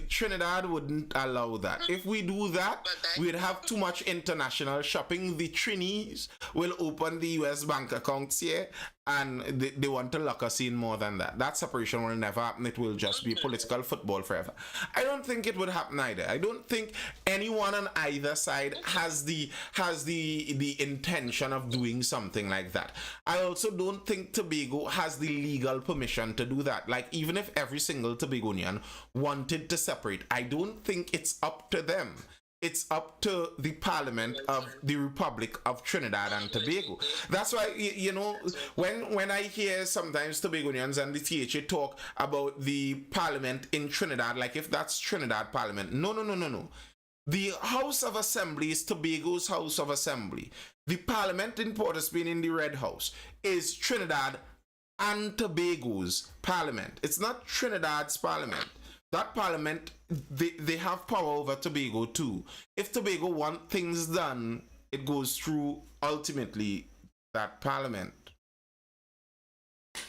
Trinidad wouldn't allow that. If we do that, we'd have too much international shopping. The Trinis will open the U.S. bank accounts here, and they want to lock us in more than that. That separation will never happen. It will just be political football forever. I don't think it would happen either. I don't think anyone on either side has the intention of doing something like that. I also don't think Tobago has the legal permission to do that. Like, even if every single Tobagonian wanted to separate, I don't think it's up to them. It's up to the Parliament of the Republic of Trinidad and Tobago. That's why, you know, when I hear sometimes Tobagonians and the THA talk about the Parliament in Trinidad, like if that's Trinidad Parliament, no. The House of Assembly is Tobago's House of Assembly. The Parliament in Port of Spain in the Red House is Trinidad and Tobago's Parliament. It's not Trinidad's Parliament. That Parliament, they have power over Tobago too. If Tobago want things done, it goes through ultimately that Parliament.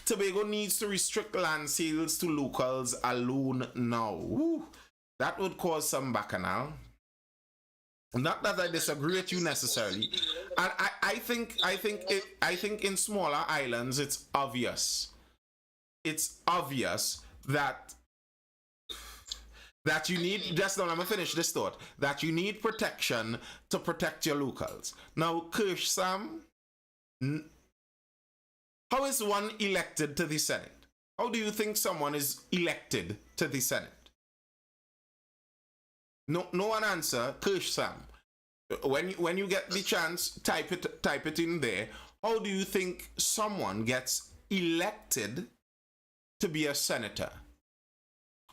Tobago needs to restrict land sales to locals alone now. Woo, that would cause some bacchanal. Not that I disagree with you necessarily, and I think in smaller islands it's obvious. It's obvious that you need, just now let me finish this thought, that you need protection to protect your locals. Now, Kirsch Sam, how is one elected to the Senate? How do you think someone is elected to the Senate? No one answer. Kirsch Sam, when you get the chance, type it in there. How do you think someone gets elected to be a senator?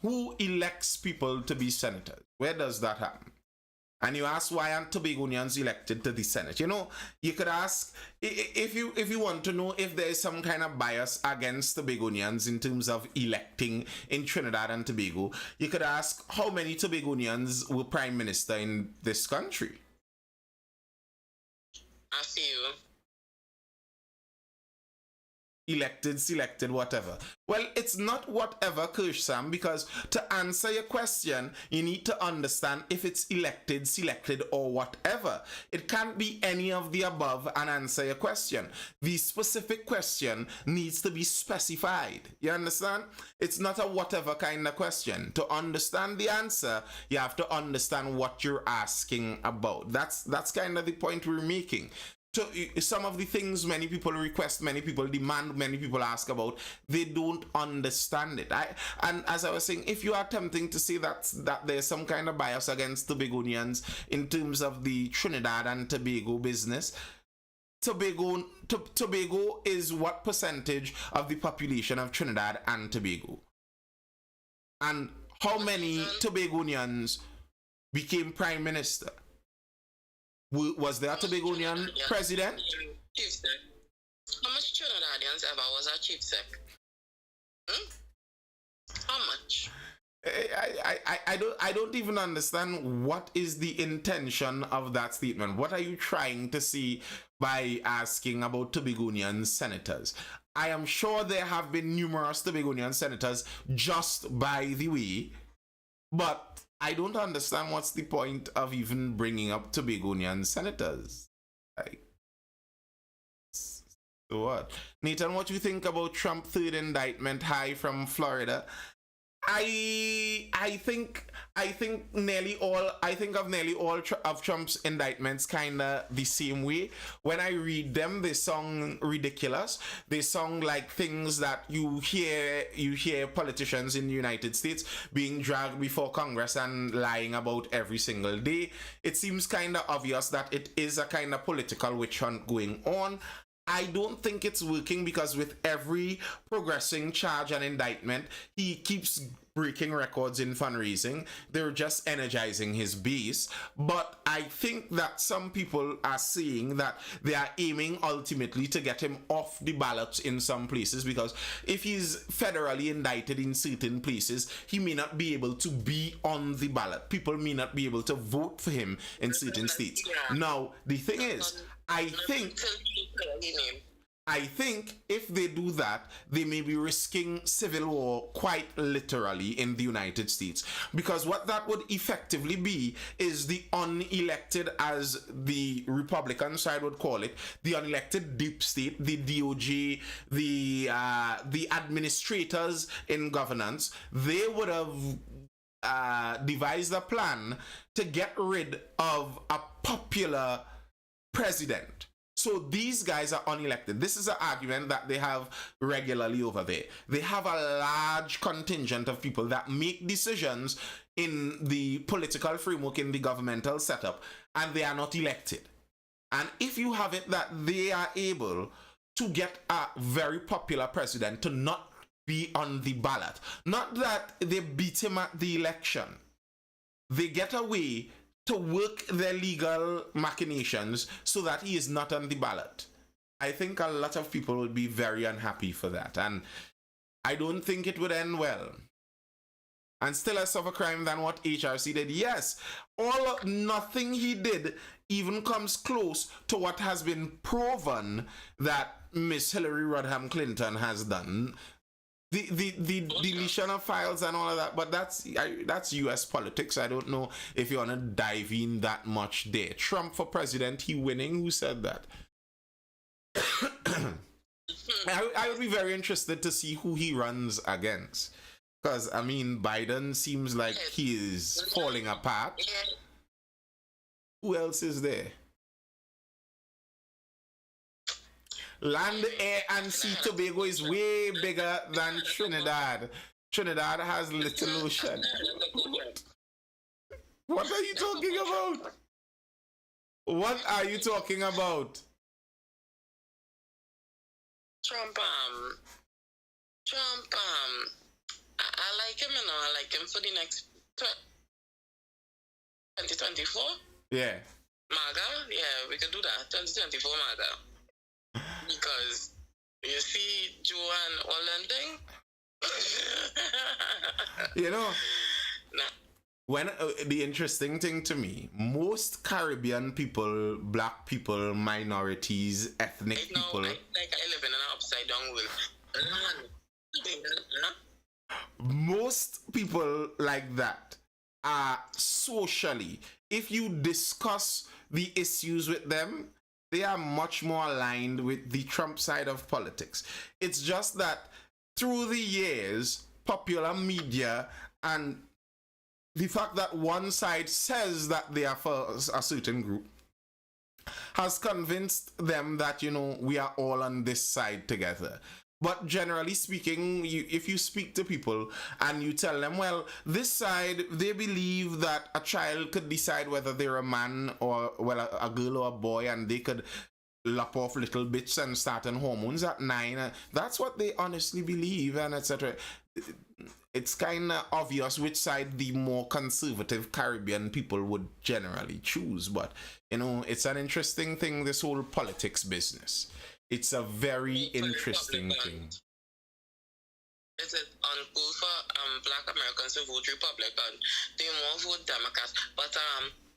Who elects people to be senators? Where does that happen? And you ask, why aren't Tobagonians elected to the Senate? You know, you could ask, if you want to know if there is some kind of bias against Tobagonians in terms of electing in Trinidad and Tobago, you could ask, how many Tobagonians were prime minister in this country? A few. Elected, selected, whatever. Well, it's not whatever, Kirsch Sam, because to answer your question, you need to understand if it's elected, selected, or whatever. It can't be any of the above and answer your question. The specific question needs to be specified. You understand? It's not a whatever kind of question. To understand the answer, you have to understand what you're asking about. That's kind of the point we're making. So some of the things many people request, many people demand, many people ask about, they don't understand it. And as I was saying, if you are attempting to say that there's some kind of bias against Tobagonians in terms of the Trinidad and Tobago business, Tobago is what percentage of the population of Trinidad and Tobago? And how many Tobagonians became prime minister? Was there a Tobagonian president? Chief Sec. How much Trinidadians ever was a chief sec? How much? I don't even understand what is the intention of that statement. What are you trying to see by asking about Tobagonian senators? I am sure there have been numerous Tobagonian senators just by the way, but I don't understand what's the point of even bringing up Tobagonian senators. Like, so what? Nathan, what do you think about Trump's third indictment high from Florida? I think nearly all of Trump's indictments kind of the same way. When I read them, they sound ridiculous. They sound like things that you hear politicians in the United States being dragged before Congress and lying about every single day. It seems kind of obvious that it is a kind of political witch hunt going on. I don't think it's working because with every progressing charge and indictment, he keeps breaking records in fundraising. They're just energizing his base. But I think that some people are saying that they are aiming ultimately to get him off the ballot in some places, because if he's federally indicted in certain places, he may not be able to be on the ballot. People may not be able to vote for him in certain states. Now, the thing is, I think if they do that, they may be risking civil war quite literally in the United States. Because what that would effectively be is the unelected, as the Republican side would call it, the unelected deep state, the DOJ, the administrators in governance. They would have devised a plan to get rid of a popular president. So these guys are unelected. This is an argument that they have regularly over there. They have a large contingent of people that make decisions in the political framework, in the governmental setup, and they are not elected. And if you have it that they are able to get a very popular president to not be on the ballot, not that they beat him at the election, they get away to work their legal machinations so that he is not on the ballot. I think a lot of people would be very unhappy for that, and I don't think it would end well. And still less of a crime than what HRC did. Yes, nothing he did even comes close to what has been proven that Miss Hillary Rodham Clinton has done. The deletion of files and all of that, but that's US politics. I don't know if you want to dive in that much there. Trump for president, he winning? Who said that? I would be very interested to see who he runs against, because I mean, Biden seems like he is falling apart. Who else is there? Land, air, and sea Tobago is way bigger than Trinidad. Trinidad has little ocean. What are you talking about? What are you talking about? Trump, I like him, you know. I like him for the next 2024. Yeah. MAGA, yeah, we could do that. 2024 MAGA. Because you see Joe and all that thing. You know, when the interesting thing to me, most Caribbean people, black people, minorities, ethnic people. Like I live in an upside down world. Most people like that are socially, if you discuss the issues with them, they are much more aligned with the Trump side of politics. It's just that through the years, popular media and the fact that one side says that they are for a certain group has convinced them that, you know, we are all on this side together. But generally speaking, if you speak to people and you tell them, well, this side, they believe that a child could decide whether they're a man or, well, a girl or a boy, and they could lop off little bits and start on hormones at 9. That's what they honestly believe, and etc. It's kind of obvious which side the more conservative Caribbean people would generally choose. But, you know, it's an interesting thing, this whole politics business. It's a very interesting thing. Is it uncool for black Americans to vote Republican? They more vote Democrats. But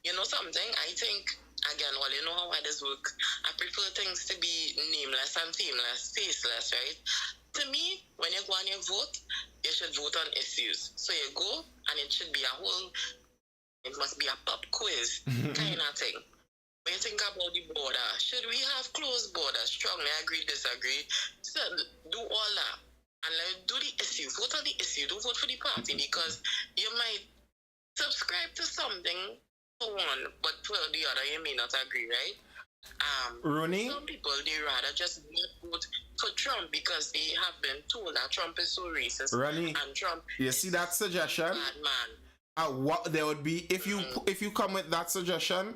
you know something? I think, again, well, you know how this works. I prefer things to be nameless and themeless, faceless, right? To me, when you go and you vote, you should vote on issues. So you go, and it should be it must be a pop quiz kind of thing. When you think about the border, should we have closed borders? Strongly agree, disagree. So do all that. And like, do the issue. Vote on the issue. Don't vote for the party, because you might subscribe to something for one, but for the other, you may not agree, right? Rooney? Some people, they rather just not vote for Trump because they have been told that Trump is so racist. Rooney, and Trump you see that suggestion? Bad man. What there would be, if you come with that suggestion,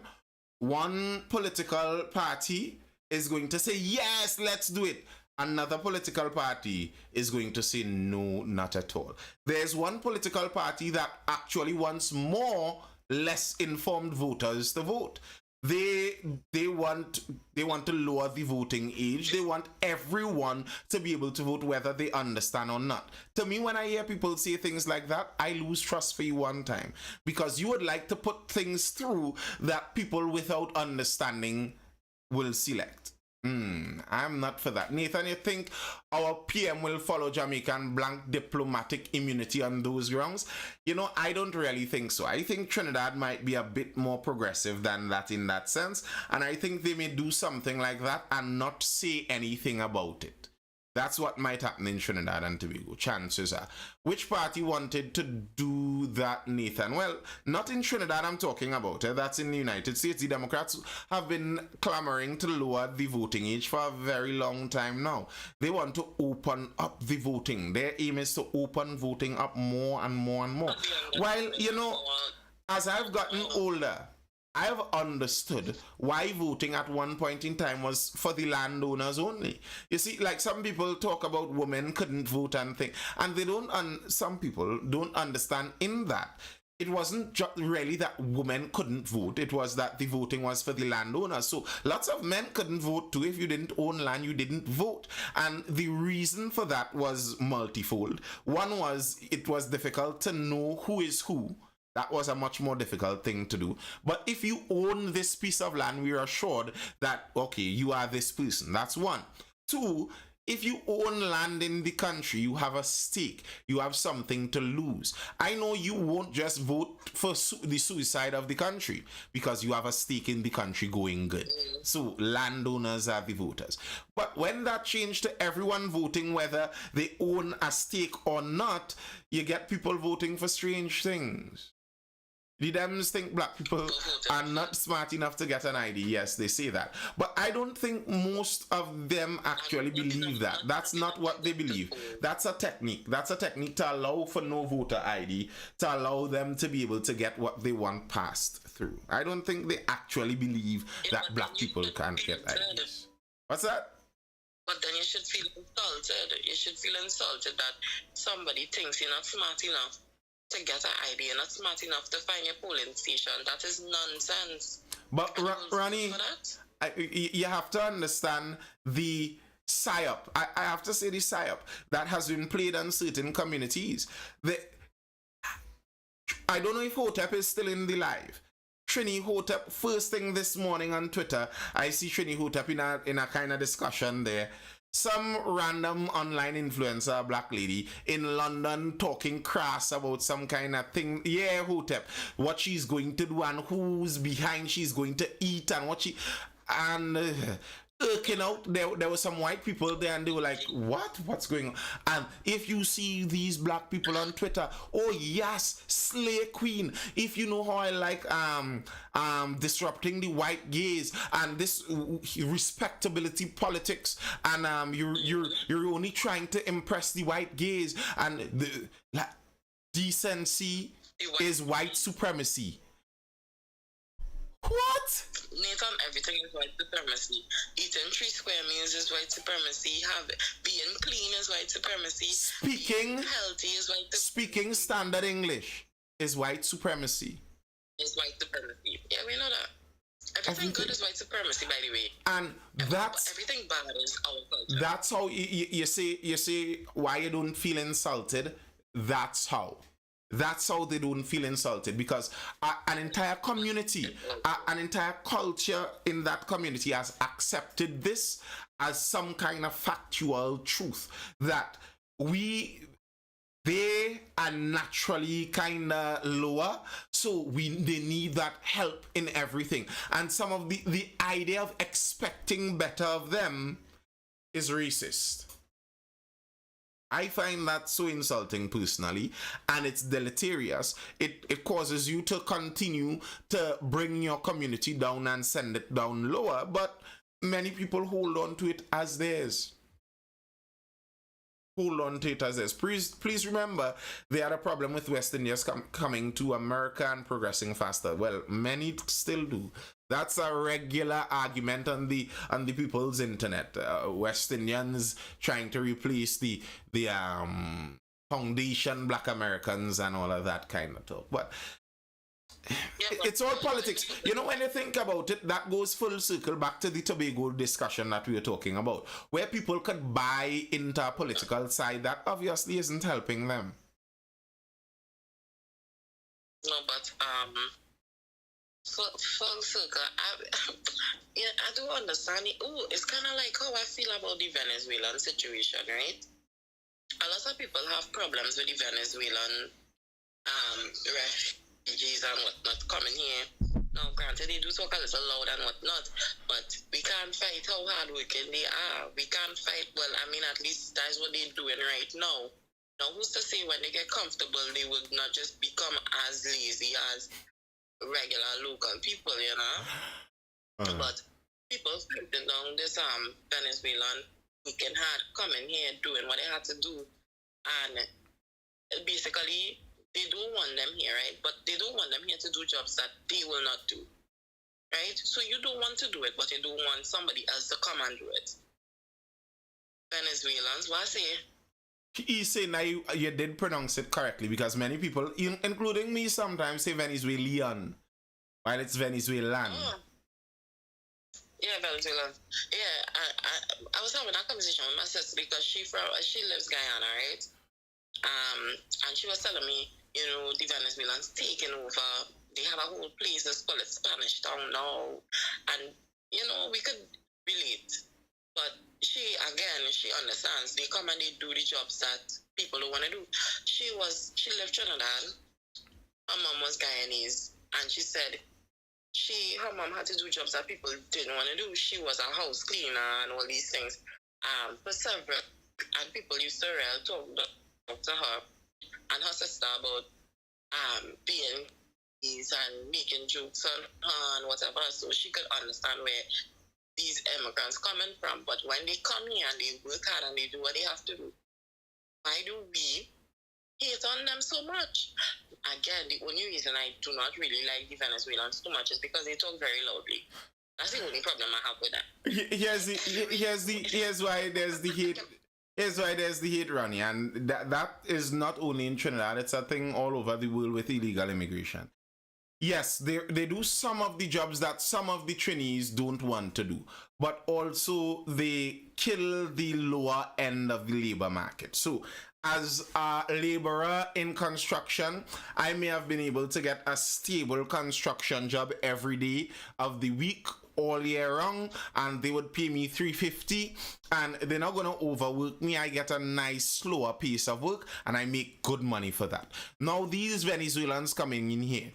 one political party is going to say, yes, let's do it. another political party is going to say no, not at all. There's one political party that actually wants more less informed voters to vote. They want to lower the voting age. They want everyone to be able to vote whether they understand or not. To me, when I hear people say things like that, I lose trust for you one time, because you would like to put things through that people without understanding will select. I'm not for that. Nathan, you think our PM will follow Jamaican blank diplomatic immunity on those grounds? You know, I don't really think so. I think Trinidad might be a bit more progressive than that in that sense, and I think they may do something like that and not say anything about it. That's what might happen in Trinidad and Tobago. Chances are. Which party wanted to do that, Nathan? Well, not in Trinidad I'm talking about. That's in the United States. The Democrats have been clamoring to lower the voting age for a very long time now. They want to open up the voting. Their aim is to open voting up more and more and more. While, you know, as I've gotten older, I have understood why voting at one point in time was for the landowners only. You see, like some people talk about women couldn't vote and things, and they don't. Some people don't understand in that it wasn't really that women couldn't vote. It was that the voting was for the landowners. So lots of men couldn't vote too. If you didn't own land, you didn't vote, and the reason for that was multifold. One was it was difficult to know who is who. That was a much more difficult thing to do. But if you own this piece of land, we are assured that, okay, you are this person. That's one. Two, if you own land in the country, you have a stake. You have something to lose. I know you won't just vote for the suicide of the country because you have a stake in the country going good. So landowners are the voters. But when that changed to everyone voting whether they own a stake or not, you get people voting for strange things. The Dems think black people are not smart enough to get an ID. Yes, they say that. But I don't think most of them actually believe that. That's not what they believe. That's a technique. That's a technique to allow for no voter ID, to allow them to be able to get what they want passed through. I don't think they actually believe that black people can't get IDs. What's that? But then you should feel insulted. You should feel insulted that somebody thinks you're not smart enough to get an ID. You're not smart enough to find your polling station. That is nonsense. But Ronnie, you have to understand the psyop. I have to say the psyop that has been played on certain communities. I don't know if Hotep is still in the live. Trini Hotep, first thing this morning on Twitter, I see Trini Hotep in a kind of discussion there. Some random online influencer, black lady in London, talking crass about some kind of thing. Yeah, Hotep, what she's going to do and who's behind she's going to eat and what she... And irking out, there were some white people there and they were like, what's going on? And if you see these black people on Twitter, oh yes, slay queen. If you know how I like disrupting the white gaze and this respectability politics, and you're only trying to impress the white gaze, and the decency is white supremacy. What? Nathan, everything is white supremacy. Eating 3 square meals is white supremacy. Being clean is white supremacy. Speaking healthy is white supremacy. Speaking standard English is white supremacy. Is white supremacy. Yeah, we know that. Everything good is white supremacy, by the way. And that's everything bad is our culture. That's how you say why you don't feel insulted. That's how they don't feel insulted, because an entire community, an entire culture in that community has accepted this as some kind of factual truth that they are naturally kind of lower, so they need that help in everything. And some of the idea of expecting better of them is racist. I find that so insulting personally, and it's deleterious. It causes you to continue to bring your community down and send it down lower, but many people hold on to it as theirs. Hold on to it as theirs. Please remember, they had a problem with West Indians coming to America and progressing faster. Well, many still do. That's a regular argument on the people's internet. West Indians trying to replace the foundation Black Americans and all of that kind of talk. But it's all politics. You know, when you think about it, that goes full circle back to the Tobago discussion that we were talking about, where people could buy into a political side that obviously isn't helping them. No, but full circle. Yeah, I do understand it. Oh, it's kind of like how I feel about the Venezuelan situation, right? A lot of people have problems with the Venezuelan refugees and whatnot coming here. Now, granted, they do talk a little loud and whatnot, but we can't fight how hardworking they are. We can't fight, well, I mean, at least that's what they're doing right now. Now, who's to say when they get comfortable, they would not just become as lazy as regular local people, you know? But people fighting down this Venezuelan working hard, coming here, doing what they had to do. And basically, they don't want them here, right? But they don't want them here to do jobs that they will not do, right? So you don't want to do it, but you don't want somebody else to come and do it. Venezuelans, what I say? You say now you did pronounce it correctly, because many people, including me, sometimes say Venezuelan, while it's Venezuelan. Oh. Yeah, Venezuelan. Yeah, I was having a conversation with my sister because she lives Guyana, right? And she was telling me, you know, the Venezuelans taking over. They have a whole place that's called Spanish Town now, and you know we could relate. But she understands. They come and they do the jobs that people don't want to do. She lived Trinidad. Her mom was Guyanese, and she said her mom had to do jobs that people didn't want to do. She was a house cleaner and all these things. For several, and people used to talk to her and her sister about being and making jokes on her and whatever, so she could understand where these immigrants coming from. But when they come here and they work hard and they do what they have to do, why do we hate on them so much? Again, the only reason I do not really like the Venezuelans too much is because they talk very loudly. That's the only problem I have with that. Here's why there's the hate. Here's why there's the hate, Ronnie, and that is not only in Trinidad, it's a thing all over the world with illegal immigration. Yes, they do some of the jobs that some of the trainees don't want to do, but also they kill the lower end of the labor market. So as a laborer in construction, I may have been able to get a stable construction job every day of the week, all year round, and they would pay me $350, and they're not going to overwork me. I get a nice slower piece of work and I make good money for that. Now these Venezuelans coming in here,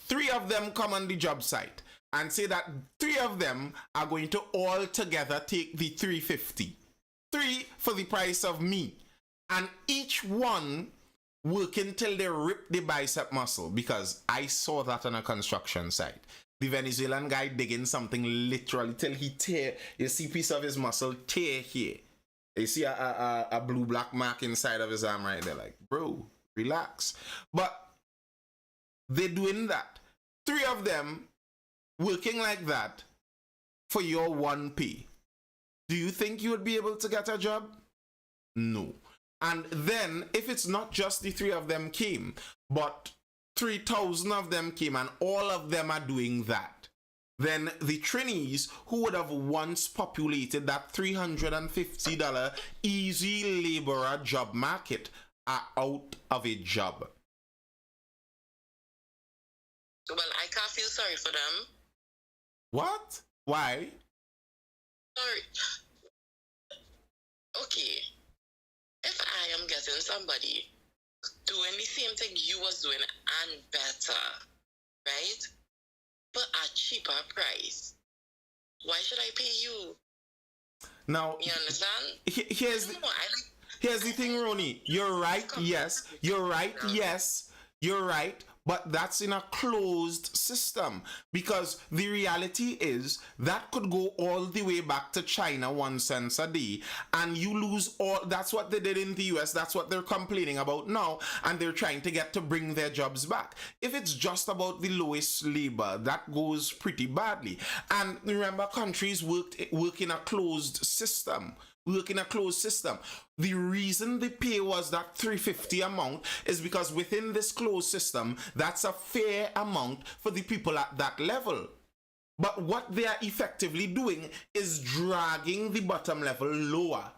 3 of them come on the job site and say that 3 of them are going to all together take the $350, 3 for the price of me, and each one working till they rip the bicep muscle, because I saw that on a construction site. The Venezuelan guy digging something literally till he tear. You see piece of his muscle tear here. You see a blue-black mark inside of his arm right there. Like, bro, relax. But they're doing that. 3 of them working like that for your 1 pay. Do you think you would be able to get a job? No. And then, if it's not just the 3 of them came, but 3,000 of them came and all of them are doing that, then the trainees who would have once populated that $350 easy laborer job market are out of a job. Well, I can't feel sorry for them. What? Why? Sorry. Okay. If I am getting somebody doing the same thing you was doing and better, right? But at cheaper price, why should I pay you? Now, you understand? Here's the thing, Ronnie. You're right, yes. You're right, yes. You're right. But that's in a closed system, because the reality is that could go all the way back to China, 1 cent a day, and you lose all. That's what they did in the US. That's what they're complaining about now, and they're trying to get to bring their jobs back. If it's just about the lowest labor, that goes pretty badly. And remember, countries work in a closed system. The reason the pay was that 350 amount is because within this closed system, that's a fair amount for the people at that level. But what they are effectively doing is dragging the bottom level lower.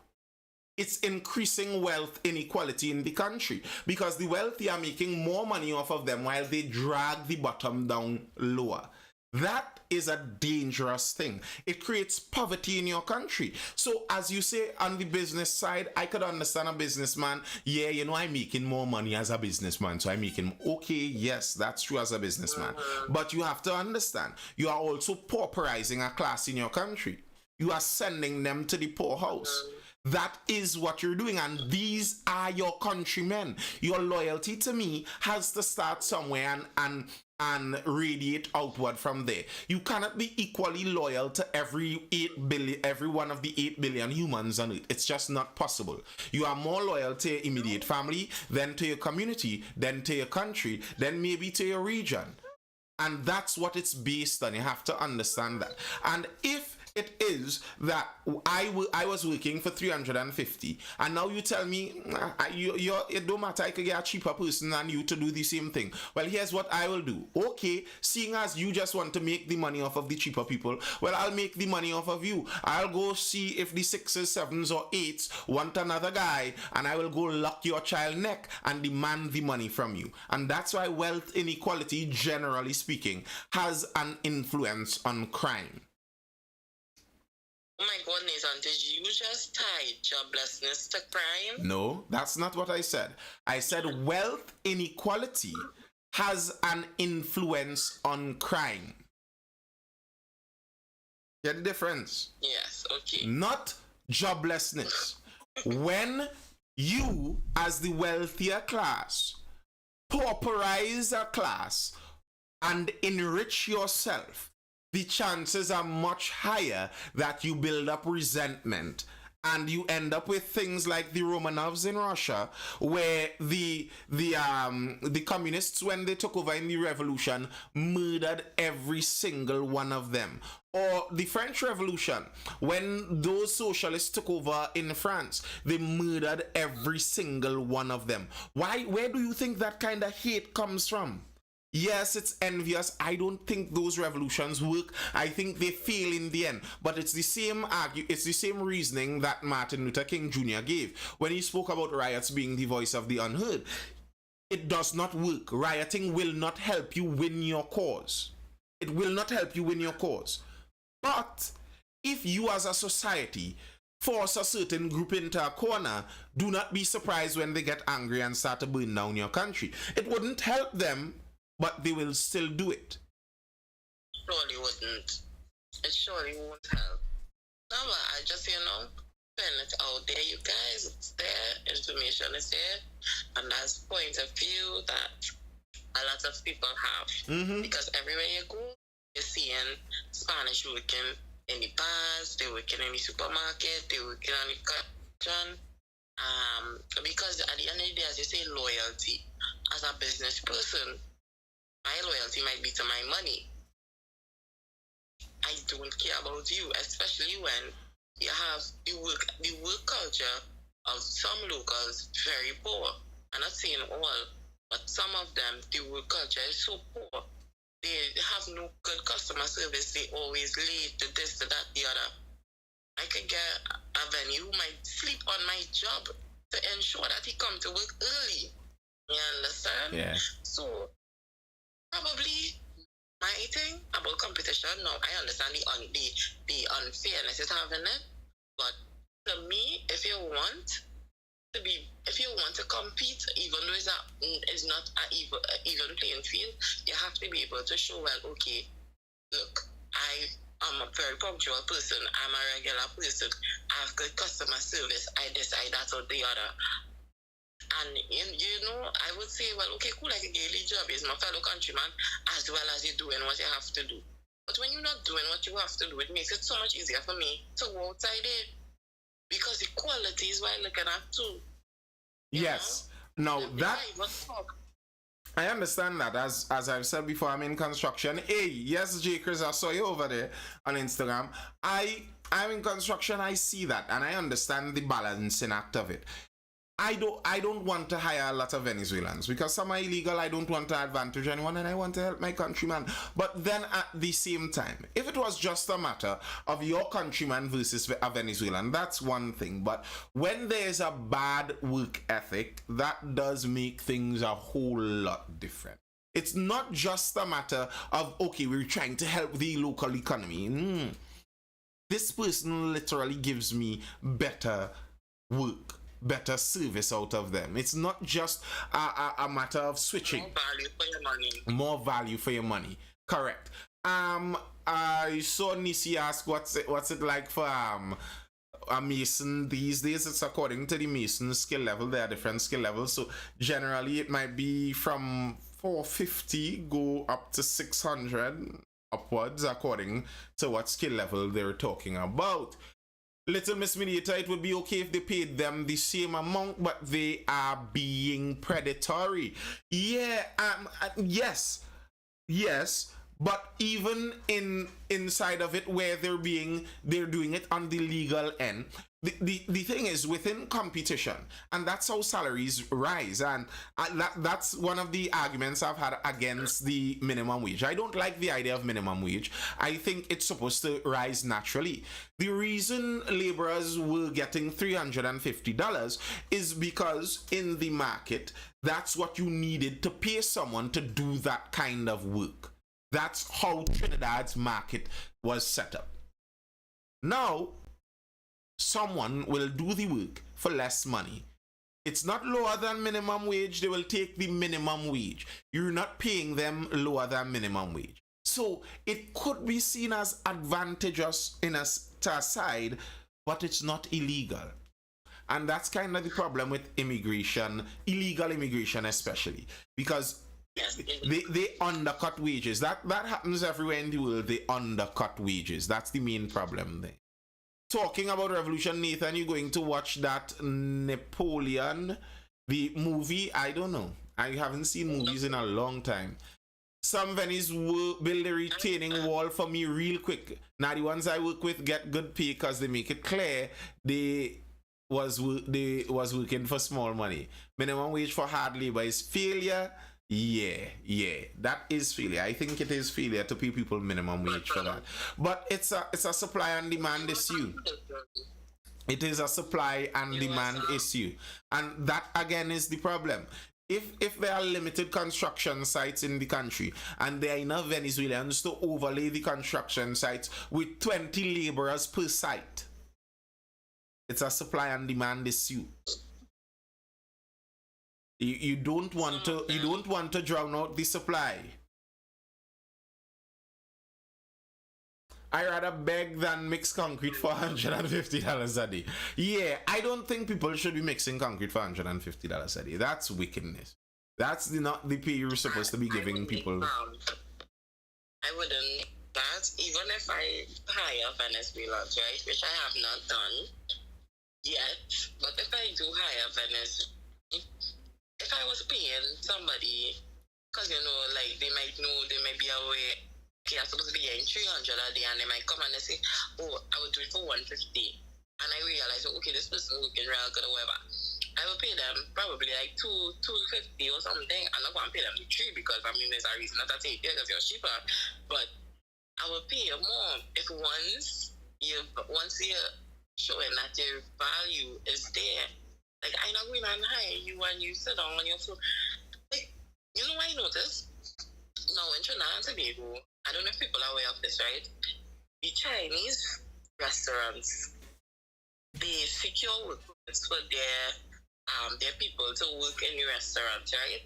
It's increasing wealth inequality in the country, because the wealthy are making more money off of them while they drag the bottom down lower. That is a dangerous thing. It creates poverty in your country. So as you say, on the business side, I could understand a businessman. Yeah, I'm making more money as a businessman, so I'm making, okay, yes, that's true as a businessman. But you have to understand, you are also pauperizing a class in your country. You are sending them to the poorhouse. That is what you're doing, and these are your countrymen. Your loyalty to me has to start somewhere and radiate outward from there. You cannot be equally loyal to every one of the 8 billion humans on it. It's just not possible. You are more loyal to your immediate family, then to your community, then to your country, then maybe to your region. And that's what it's based on. You have to understand that. And if it is that I was working for 350, and now you tell me it don't matter, I could get a cheaper person than you to do the same thing. Well, here's what I will do. Okay, seeing as you just want to make the money off of the cheaper people, well, I'll make the money off of you. I'll go see if the 6s, 7s, or 8s want another guy, and I will go lock your child neck and demand the money from you. And that's why wealth inequality, generally speaking, has an influence on crime. Oh my goodness, and did you just tie joblessness to crime? No, that's not what I said. I said wealth inequality has an influence on crime. Get the difference? Yes, okay. Not joblessness. When you, as the wealthier class, pauperize a class and enrich yourself, the chances are much higher that you build up resentment, and you end up with things like the Romanovs in Russia, where the communists, when they took over in the revolution, murdered every single one of them. Or the French Revolution, when those socialists took over in France, they murdered every single one of them. Why? Where do you think that kind of hate comes from? Yes, it's envious. I don't think those revolutions work. I think they fail in the end. But it's the same reasoning that Martin Luther King Jr. gave when he spoke about riots being the voice of the unheard. It does not work. Rioting will not help you win your cause. It will not help you win your cause. But if you as a society force a certain group into a corner, do not be surprised when they get angry and start to burn down your country. It wouldn't help them, but they will still do it. Surely wouldn't. It surely won't help. No, but I just, putting it out there, you guys. It's there. Information is there. And that's point of view that a lot of people have. Mm-hmm. Because everywhere you go, you're seeing Spanish working in the bars, they're working in the supermarket, they're working on the kitchen. Because at the end of the day, as you say, loyalty. As a business person, my loyalty might be to my money. I don't care about you, especially when you have the work culture of some locals very poor. I'm not saying all, but some of them, the work culture is so poor. They have no good customer service. They always late to this, to that, the other. I could get a venue who might sleep on my job to ensure that he come to work early. You understand? Yeah. So probably my thing about competition, no, I understand the unfairness is having it, but to me, if you want to compete, even though it's not an even playing field, you have to be able to show, well, okay, look, I'm a very punctual person, I'm a regular person, I have good customer service, I decide that or the other. And I would say, well, okay, cool, like a daily job is my fellow countryman, as well as you're doing what you have to do. But when you're not doing what you have to do, it makes it so much easier for me to go outside it. Because equality is what I'm looking at too. Yes. Now that I understand that, as I've said before, I'm in construction. Hey, yes, J. Chris, I saw you over there on Instagram. I'm in construction. I see that, and I understand the balancing act of it. I don't want to hire a lot of Venezuelans because some are illegal. I don't want to advantage anyone, and I want to help my countryman. But then at the same time, if it was just a matter of your countryman versus a Venezuelan, that's one thing. But when there's a bad work ethic, that does make things a whole lot different. It's not just a matter of, okay, we're trying to help the local economy. This person literally gives me better work, better service out of them. It's not just a matter of switching. More value for your money. More value for your money. Correct. I saw Nisi ask what's it like for a mason these days. It's according to the mason skill level. There are different skill levels. So generally it might be from 450 go up to 600 upwards according to what skill level they're talking about. Little Miss Mediator, it would be okay if they paid them the same amount, but they are being predatory. Yeah, yes, but even inside of it, where they're doing it on the legal end. The thing is, within competition, and that's how salaries rise, and that's one of the arguments I've had against the minimum wage. I don't like the idea of minimum wage. I think it's supposed to rise naturally. The reason laborers were getting $350 is because in the market, that's what you needed to pay someone to do that kind of work. That's how Trinidad's market was set up. Now, someone will do the work for less money. It's not lower than minimum wage. They will take the minimum wage. You're not paying them lower than minimum wage. So it could be seen as advantageous to a side, but it's not illegal. And that's kind of the problem with immigration, illegal immigration especially, because they undercut wages. That happens everywhere in the world. They undercut wages. That's the main problem there. Talking about revolution, Nathan, you going to watch that Napoleon, the movie? I don't know. I haven't seen movies in a long time. Some venues will build a retaining wall for me real quick. Now the ones I work with get good pay because they make it clear they was working for small money. Minimum wage for hard labor is failure. Yeah, that is failure. I think it is failure to pay people minimum wage for that. But it's a supply and demand issue. It is a supply and demand issue, and that again is the problem. If there are limited construction sites in the country and there are enough Venezuelans to overlay the construction sites with 20 laborers per site, it's a supply and demand issue. You don't want to drown out the supply. I rather beg than mix concrete for $150 a day. Yeah, I don't think people should be mixing concrete for $150 a day. That's wickedness. That's not the pay you're supposed to be giving people. I wouldn't. That even if I hire Venezuelans, right, which I have not done yet, but if I do hire Venezuelans, if I was paying somebody, because like they might be aware, okay, I'm supposed to be getting $300 a day, and they might come and they say, oh, I would do it for $150, and I realize, okay, this person working real good or whatever. I will pay them probably like $250 or something. I'm not going to pay them the $3 because there's a reason that I take it because you're cheaper, but I will pay you more if once you're showing that your value is there. Like, I'm not going to hire you and you sit down on your floor. Like, I noticed? Now, in Trinidad and Tobago, I don't know if people are aware of this, right? The Chinese restaurants, they secure work permits for their people to work in the restaurant, right?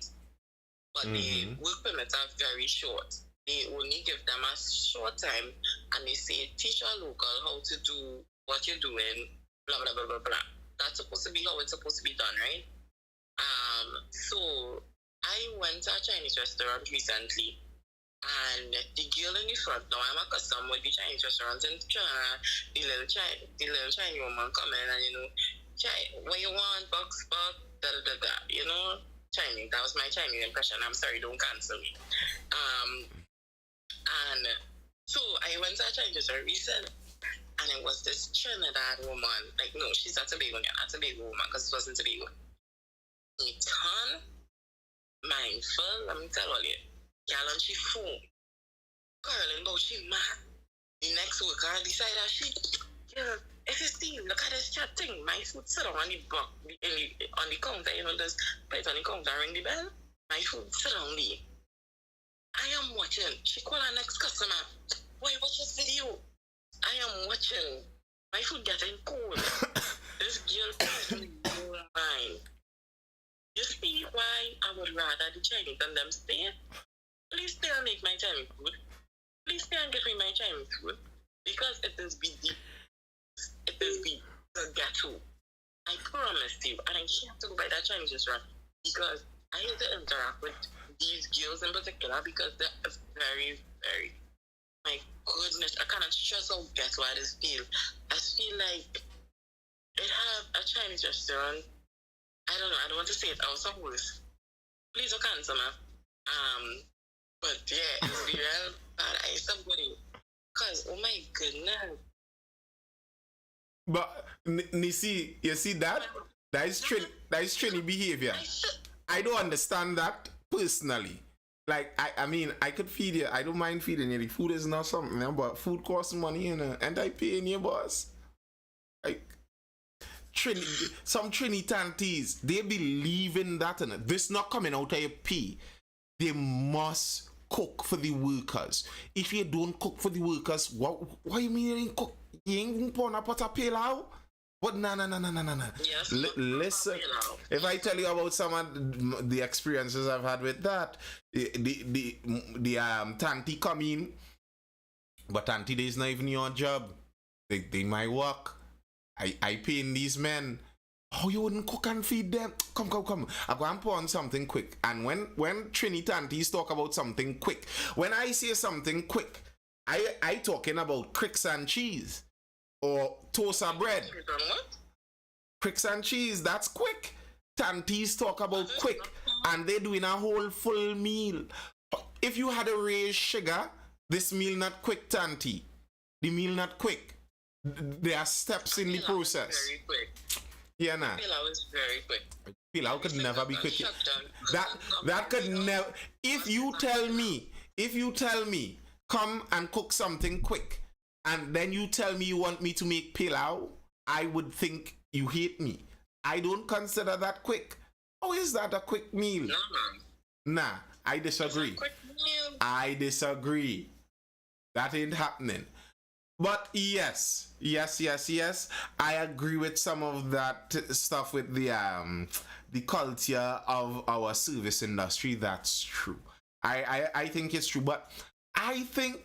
But the work permits are very short. They only give them a short time, and they say, teach a local how to do what you're doing, blah, blah, blah, blah, blah. That's supposed to be how it's supposed to be done, right? So I went to a Chinese restaurant recently, and the girl in the front, now I'm accustomed with the Chinese restaurants in China, the little Chinese woman come in and, what you want, box, da da da da, Chinese. That was my Chinese impression. I'm sorry, don't cancel me. And so I went to a Chinese restaurant recently, and it was this Trinidad woman. Like, no, she's not a Tobago, not a Tobago woman, because it wasn't Tobago. She turned mindful, let me tell you. Girl, and she phone. Girl, and she mad. The next worker decided that if you see, look at this chat thing. My food sit on the box, on the counter, just put it on the counter, ring the bell. My food sit on there. I am watching. She called her next customer. Why watch this video? I am watching. My food getting cold. This girl is no mind. You see why I would rather the Chinese than them stay? Please stay and make my Chinese food. Please stay and get me my Chinese food. Because it is the ghetto. I promise you. And I can't talk about that Chinese restaurant because I have to interact with these girls in particular because they're very, very, my goodness, I cannot stress how ghetto I just feel. I feel like it have a Chinese restaurant. I don't know, I don't want to say it out of words. Please don't cancel me. But yeah, it's real bad. I somebody. Cause oh my goodness. But Nisi, you see that? That is Trini behavior. I don't understand that personally. Like I mean, I could feed you. I don't mind feeding you. The food is not something, but food costs money, and I pay in your boss. Like some Trinitantes, they believe in that, and this not coming out of your pay. They must cook for the workers. If you don't cook for the workers, what you mean you ain't cook? You ain't gonna put a pay out? But no. Yes, Listen, if I tell you about some of the experiences I've had with that, the Tanti come in, but Tanti is not even your job. They might work. I paying these men. Oh, you wouldn't cook and feed them? Come. I go and pour on something quick. And when Trinitantes talk about something quick, when I say something quick, I talking about cricks and cheese or toaster bread. Cricks and cheese, that's quick. Tanties talk about quick, and they're doing a whole full meal. If you had a raised sugar, this meal not quick, Tanty. The meal not quick. There are steps in the process. Very quick. Yeah, nah. Pilau is very quick. Pilau could never be quick. That could never. If you tell me, come and cook something quick, and then you tell me you want me to make pilau, I would think you hate me. I don't consider that quick. How is that a quick meal? No. Nah, I disagree. I disagree. That ain't happening. But yes, I agree with some of that stuff with the culture of our service industry. That's true. I think it's true. But I think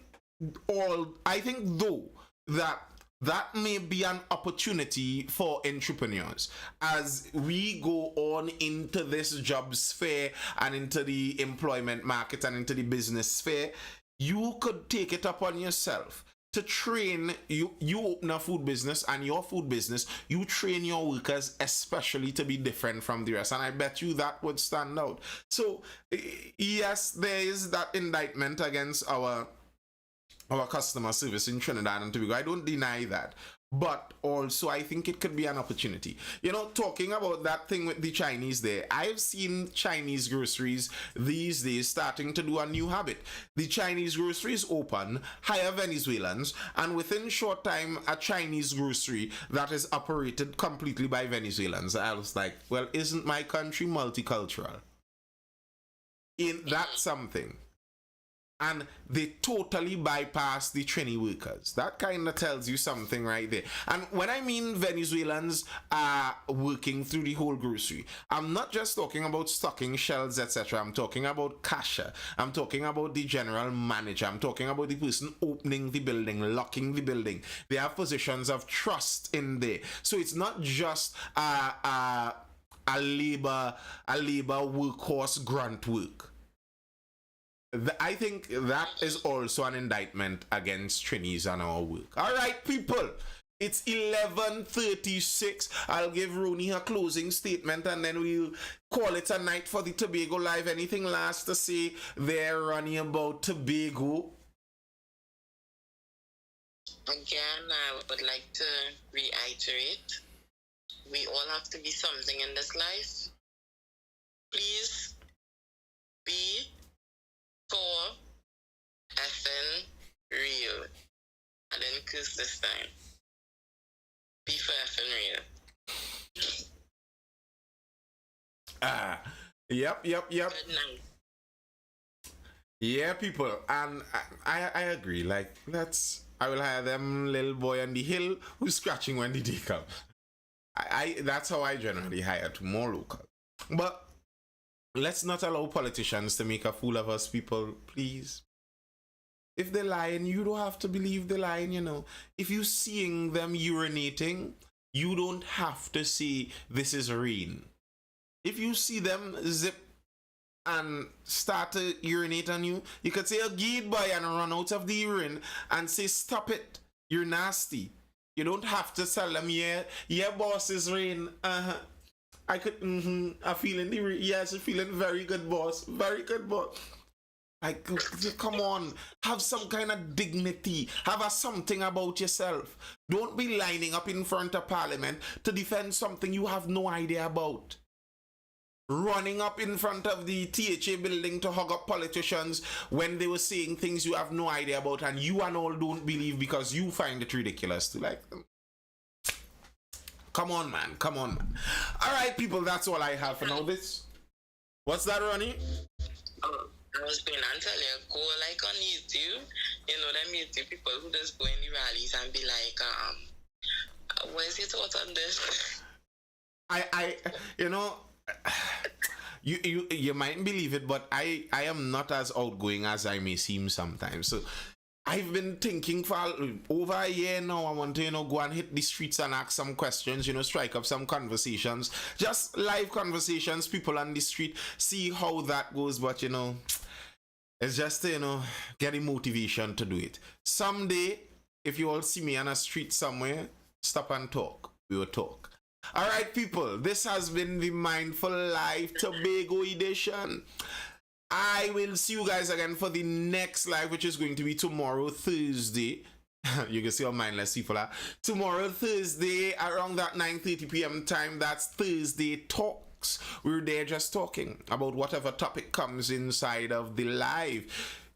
though that may be an opportunity for entrepreneurs as we go on into this job sphere and into the employment market and into the business sphere. You could take it upon yourself to train you open a food business, and your food business, you train your workers especially to be different from the rest, and I bet you that would stand out. So yes, there is that indictment against our customer service in Trinidad and Tobago. I don't deny that. But also, I think it could be an opportunity. Talking about that thing with the Chinese there, I've seen Chinese groceries these days starting to do a new habit. The Chinese groceries open, hire Venezuelans, and within short time, a Chinese grocery that is operated completely by Venezuelans. I was like, well, isn't my country multicultural? Ain't that something? And they totally bypass the Trini workers. That kind of tells you something right there. And when I mean Venezuelans are working through the whole grocery, I'm not just talking about stocking shelves, etc. I'm talking about cashier. I'm talking about the general manager. I'm talking about the person opening the building, locking the building. They have positions of trust in there. So it's not just a labor workhorse grunt work. I think that is also an indictment against Trinis and our work. All right, people. It's 11:36. I'll give Rooney her closing statement and then we'll call it a night for the Tobago Live. Anything last to say there, Ronnie, about Tobago? Again, I would like to reiterate, we all have to be something in this life. Please be for effing real. I didn't curse this time. Be for effing real. Yep. Good night. Yeah, people, and I agree. Like, I will hire them little boy on the hill who's scratching when the day comes. That's how I generally hire to more local. But let's not allow politicians to make a fool of us, people, please. If they're lying, you don't have to believe they're lying, you know. If you're seeing them urinating, you don't have to say this is rain. If you see them zip and start to urinate on you, you could say a gate boy and run out of the urine and say, stop it, you're nasty. You don't have to tell them, yeah, boss, is rain. I could, I'm feeling yes, feeling very good, boss. Very good, boss. Like, come on, have some kind of dignity. Have something about yourself. Don't be lining up in front of Parliament to defend something you have no idea about. Running up in front of the THA building to hug up politicians when they were saying things you have no idea about and you and all don't believe because you find it ridiculous to like them. Come on, man. All right, people, that's all I have for now. What's that, Ronnie? I was going to tell you, go like on YouTube, you know, them YouTube people who just go in the rallies and be like, what is your thought on this? I you know, you mightn't believe it, but I am not as outgoing as I may seem sometimes. So I've been thinking for over a year now. I want to, go and hit the streets and ask some questions, strike up some conversations, just live conversations, people on the street, see how that goes. But, it's just to, getting motivation to do it. Someday, if you all see me on a street somewhere, stop and talk. We will talk. All right, people, this has been the Mindful Live Tobago edition. I will see you guys again for the next live, which is going to be tomorrow, Thursday. You can see how mindless people are. Tomorrow, Thursday, around that 9:30 p.m. time. That's Thursday Talks. We're there just talking about whatever topic comes inside of the live.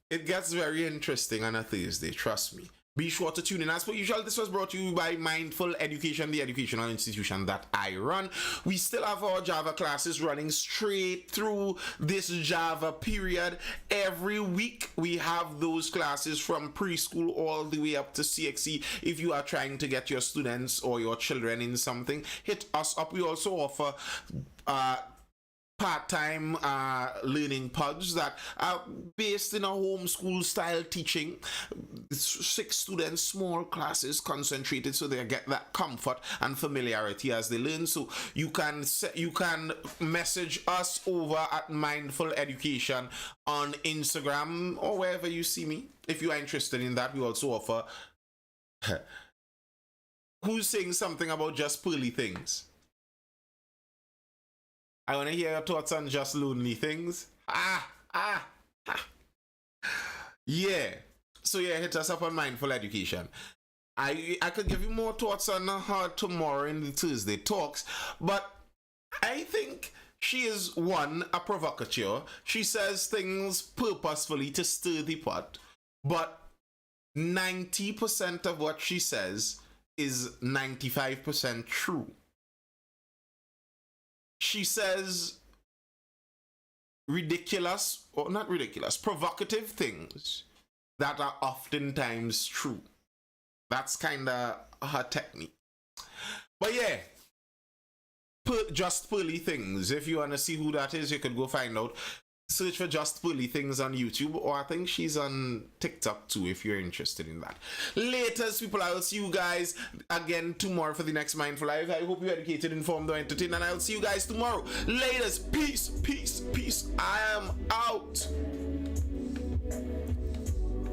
It gets very interesting on a Thursday, trust me. Be sure to tune in. As per usual, this was brought to you by Mindful Education, the educational institution that I run. We still have our Java classes running straight through this Java period. Every week, we have those classes from preschool all the way up to CXE. If you are trying to get your students or your children in something, hit us up. We also offer part-time learning pods that are based in a homeschool style teaching. 6 students, small classes, concentrated, so they get that comfort and familiarity as they learn. So you can message us over at Mindful Education on Instagram or wherever you see me if you are interested in that. We also offer who's saying something about just pearly things? I want to hear your thoughts on just lonely things. Yeah. So yeah, hit us up on Mindful Education. I could give you more thoughts on her tomorrow in the Tuesday Talks, but I think she is, one, a provocateur. She says things purposefully to stir the pot, but 90% of what she says is 95% true. She says provocative things that are oftentimes true. That's kind of her technique. But yeah, just pearly things. If you want to see who that is, you could go find out. search for Just Bully Things on YouTube, or I think she's on TikTok too if you're interested in that. Latest, people, I will see you guys again tomorrow for the next Mindful Live. I hope you're educated, informed, or entertained, and I'll see you guys tomorrow. Latest, peace, peace, peace. I am out.